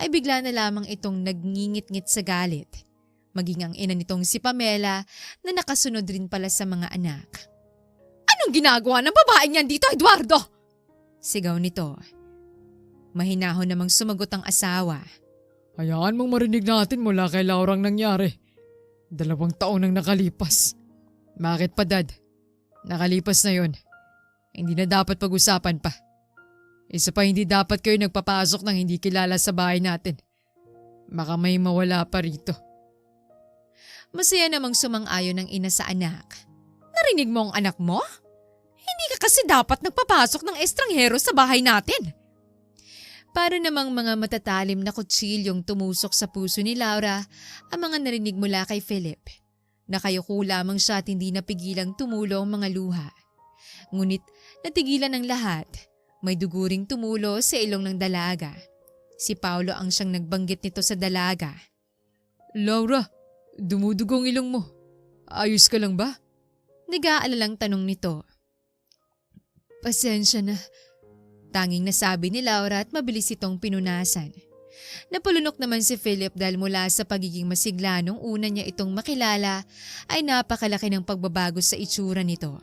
ay bigla na lamang itong nagngingit-ngit sa galit. Maging ang ina nitong si Pamela na nakasunod rin pala sa mga anak. Anong ginagawa ng babaeng yan dito, Eduardo? Sigaw nito. Mahinahon namang sumagot ang asawa. Hayaan mong marinig natin mula kay Laura ang nangyari. 2 taon nang nakalipas. Bakit pa, Dad? Nakalipas na yon. Hindi na dapat pag-usapan pa. Isa pa hindi dapat kayo nagpapasok ng hindi kilala sa bahay natin. Baka may mawala pa rito. Masaya namang sumang-ayon ng ina sa anak. Narinig mo ang anak mo? Hindi ka kasi dapat nagpapasok ng estranghero sa bahay natin. Para namang mga matatalim na kutsilyong tumusok sa puso ni Laura ang mga narinig mula kay Philip. Nakayuko lamang siya at hindi napigilang tumulo ang mga luha. Ngunit natigilan ang lahat. May duguring tumulo sa ilong ng dalaga. Si Paulo ang siyang nagbanggit nito sa dalaga. Laura, dumudugong ilong mo. Ayos ka lang ba? Nag-aalalang tanong nito. Pasensya na. Tanging nasabi ni Laura at mabilis itong pinunasan. Napulunok naman si Philip dahil mula sa pagiging masigla nung una niya itong makilala ay napakalaki ng pagbabago sa itsura nito.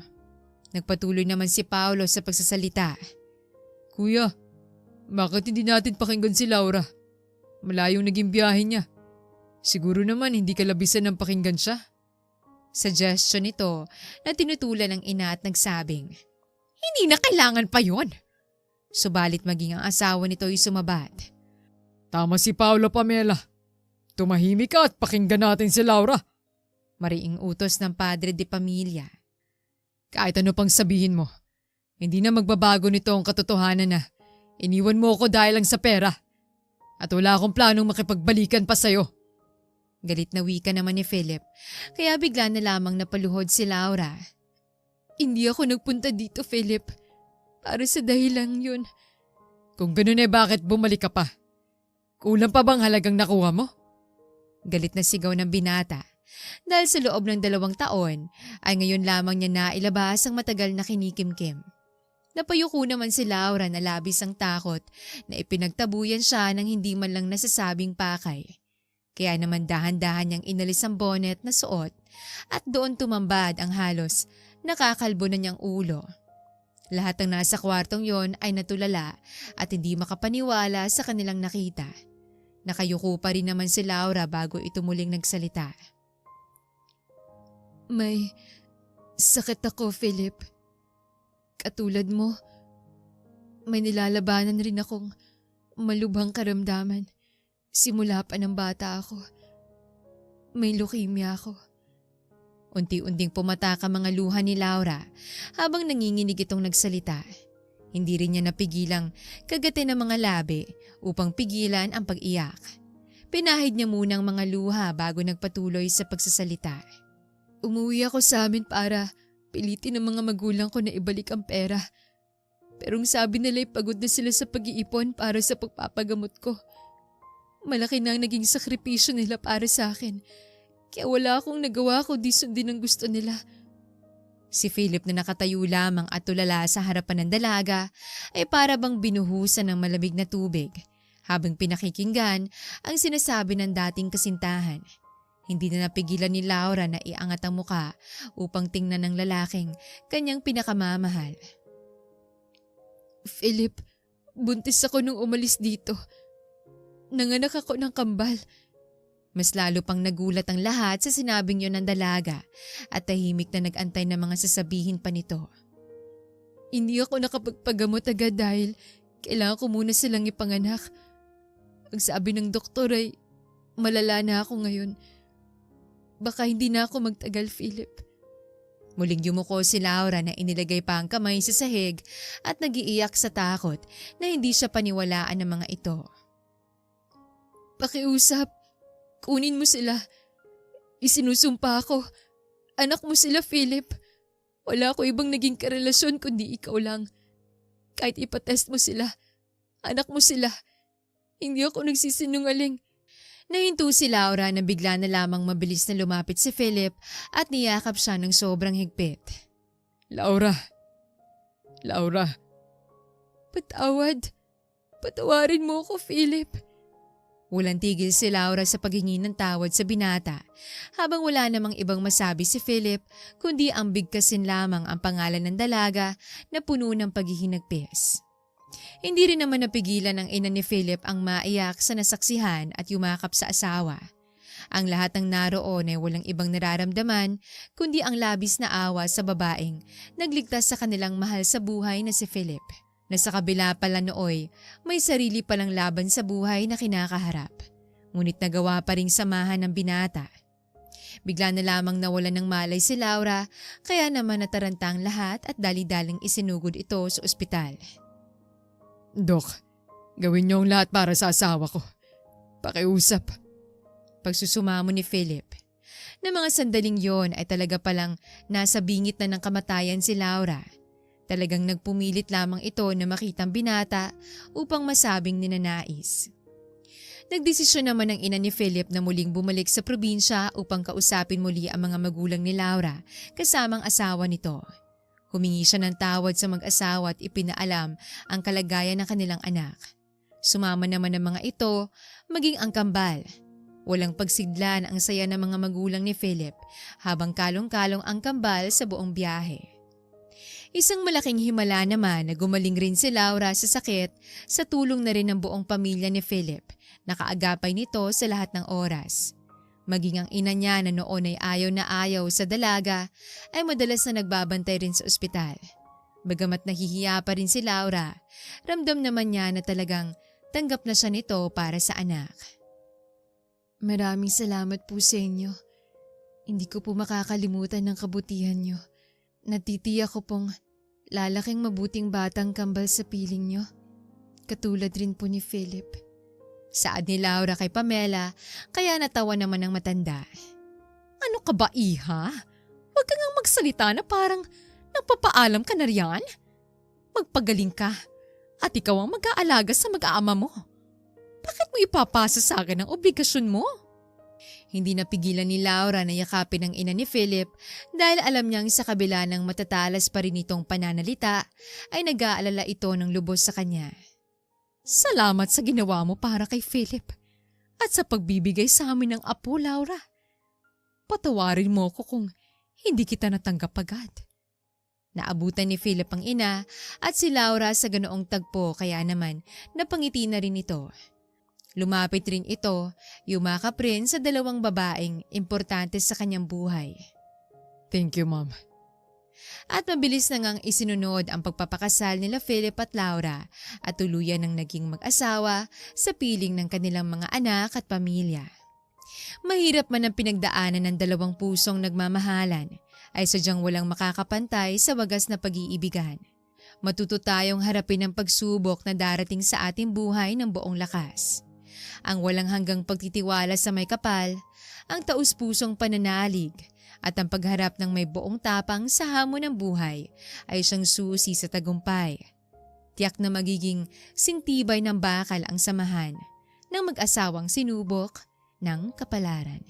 Nagpatuloy naman si Paulo sa pagsasalita. Kuya, bakit hindi natin pakinggan si Laura? Malayong naging biyahe niya. Siguro naman hindi kalabisan ng pakinggan siya. Suggestion nito na tinutulan ng ina at nagsabing, hindi na kailangan pa yon. Subalit maging ang asawa nito ay sumabat. Tama si Paolo, Pamela. Tumahimik ka at pakinggan natin si Laura. Mariing utos ng padre de pamilya. Kahit ano pang sabihin mo, hindi na magbabago nito ang katotohanan na iniwan mo ako dahil lang sa pera. At wala akong planong makipagbalikan pa sa'yo. Galit na wika naman ni Philip, kaya bigla na lamang napaluhod si Laura. Hindi ako nagpunta dito, Philip. Para sa dahilang yun. Kung ganun bakit bumalik ka pa? Kulang pa bang halagang nakuha mo? Galit na sigaw ng binata. Dahil sa loob ng 2 taon, ay ngayon lamang niya nailabas ang matagal na kinikimkim. Napayuko naman si Laura na labis ang takot na ipinagtabuyan siya ng hindi man lang nasasabing pakay. Kaya naman dahan-dahan niyang inalis ang bonnet na suot at doon tumambad ang halos nakakalbo na niyang ulo. Lahat ng nasa kwartong yon ay natulala at hindi makapaniwala sa kanilang nakita. Nakayuko pa rin naman si Laura bago ito muling nagsalita. May sakit ako, Philip. Katulad mo, may nilalabanan rin akong malubhang karamdaman. Simula pa ng bata ako. May leukemia ako. Unti-unting pumataka mga luha ni Laura habang nanginginig itong nagsalita. Hindi rin niya napigilang kagatin ng mga labi upang pigilan ang pag-iyak. Pinahid niya muna ang mga luha bago nagpatuloy sa pagsasalita. Umuwi ako sa amin para pilitin ng mga magulang ko na ibalik ang pera. Pero ang sabi nila ay pagod na sila sa pag-iipon para sa pagpapagamot ko. Malaki na ang naging sakripisyo nila para sa akin. Kaya wala akong nagawa kundi sundin ang gusto nila. Si Philip na nakatayo lamang at tulala sa harapan ng dalaga ay para bang binuhusan ng malamig na tubig habang pinakikinggan ang sinasabi ng dating kasintahan. Hindi na napigilan ni Laura na iangat ang muka upang tingnan ng lalaking kanyang pinakamamahal. Philip, buntis ako nung umalis dito. Nanganak ako ng kambal. Mas lalo pang nagulat ang lahat sa sinabing yon ng dalaga at tahimik na nag-antay ng mga sasabihin pa nito. Hindi ako nakapagpagamot agad dahil kailangan ko muna silang ipanganak. Ang sabi ng doktor ay malala na ako ngayon. Baka hindi na ako magtagal, Philip. Muling yumuko si Laura na inilagay pa ang kamay sa sahig at nagiiyak sa takot na hindi siya paniwalaan ng mga ito. Pakiusap, kunin mo sila. Isinusumpa ako. Anak mo sila, Philip. Wala ko ibang naging karelasyon kundi ikaw lang. Kahit ipatest mo sila, anak mo sila. Hindi ako nagsisinungaling. Nahinto si Laura na bigla na lamang mabilis na lumapit si Philip at niyakap siya ng sobrang higpit. Laura. Patawad. Patawarin mo ako, Philip. Walang tigil si Laura sa paghingi ng tawad sa binata habang wala namang ibang masabi si Philip kundi ang bigkasin lamang ang pangalan ng dalaga na puno ng paghihinagpis. Hindi rin naman napigilan ng ina ni Philip ang maiyak sa nasaksihan at yumakap sa asawa. Ang lahat ng naroon ay walang ibang nararamdaman kundi ang labis na awa sa babaeng nagligtas sa kanilang mahal sa buhay na si Philip. Na sa kabila pala nooy, may sarili palang laban sa buhay na kinakaharap. Ngunit nagawa pa ring samahan ng binata. Bigla na lamang nawalan ng malay si Laura, kaya naman nataranta ang lahat at dali-daling isinugod ito sa ospital. Dok, gawin niyo ang lahat para sa asawa ko. Pakiusap. Pagsusumamo ni Philip. Na mga sandaling yon ay talaga palang nasa bingit na ng kamatayan si Laura. Talagang nagpumilit lamang ito na makitang binata upang masabing ninanais. Nagdesisyon naman ang ina ni Philip na muling bumalik sa probinsya upang kausapin muli ang mga magulang ni Laura kasamang asawa nito. Humingi siya ng tawad sa mag-asawa at ipinaalam ang kalagayan ng kanilang anak. Sumama naman ng mga ito, maging ang kambal. Walang pagsidlan ang saya ng mga magulang ni Philip habang kalong-kalong ang kambal sa buong biyahe. Isang malaking himala naman na gumaling rin si Laura sa sakit sa tulong na rin ng buong pamilya ni Philip. Nakaagapay nito sa lahat ng oras. Maging ang ina niya na noon ay ayaw sa dalaga ay madalas na nagbabantay rin sa ospital. Bagamat nahihiya pa rin si Laura, ramdam naman niya na talagang tanggap na siya nito para sa anak. Maraming salamat po sa inyo. Hindi ko po makakalimutan ng kabutihan niyo. Natitiyak ko pong lalaking mabuting batang kambal sa piling niyo. Katulad rin po ni Philip. Saad ni Laura kay Pamela, kaya natawa naman ng matanda. Ano ka ba, iha? Huwag ka ngang magsalita na parang nagpapaalam ka na riyan. Magpagaling ka at ikaw ang mag-aalaga sa mag-aama mo. Bakit mo ipapasa sa akin ang obligasyon mo? Hindi napigilan ni Laura na yakapin ang ina ni Philip dahil alam niyang sa kabila ng matatalas pa rin itong pananalita ay nag-aalala ito ng lubos sa kanya. Salamat sa ginawa mo para kay Philip. at sa pagbibigay sa amin ng apo, Laura. Patawarin mo ko kung hindi kita natanggap agad. Naabutan ni Philip ang ina at si Laura sa ganoong tagpo kaya naman napangiti na rin ito. Lumapit rin ito, yumakap rin sa dalawang babaeng importante sa kanyang buhay. Thank you, Ma'am. At mabilis na ngang isinunod ang pagpapakasal nila Philip at Laura at tuluyan ng naging mag-asawa sa piling ng kanilang mga anak at pamilya. Mahirap man ang pinagdaanan ng dalawang pusong nagmamahalan ay sadyang walang makakapantay sa wagas na pag-iibigan. Matuto tayong harapin ang pagsubok na darating sa ating buhay ng buong lakas. Ang walang hanggang pagtitiwala sa may kapal, ang taus-pusong pananalig, at ang pagharap ng may buong tapang sa hamon ng buhay ay siyang susi sa tagumpay. Tiyak na magiging sintibay ng bakal ang samahan ng mag-asawang sinubok ng kapalaran.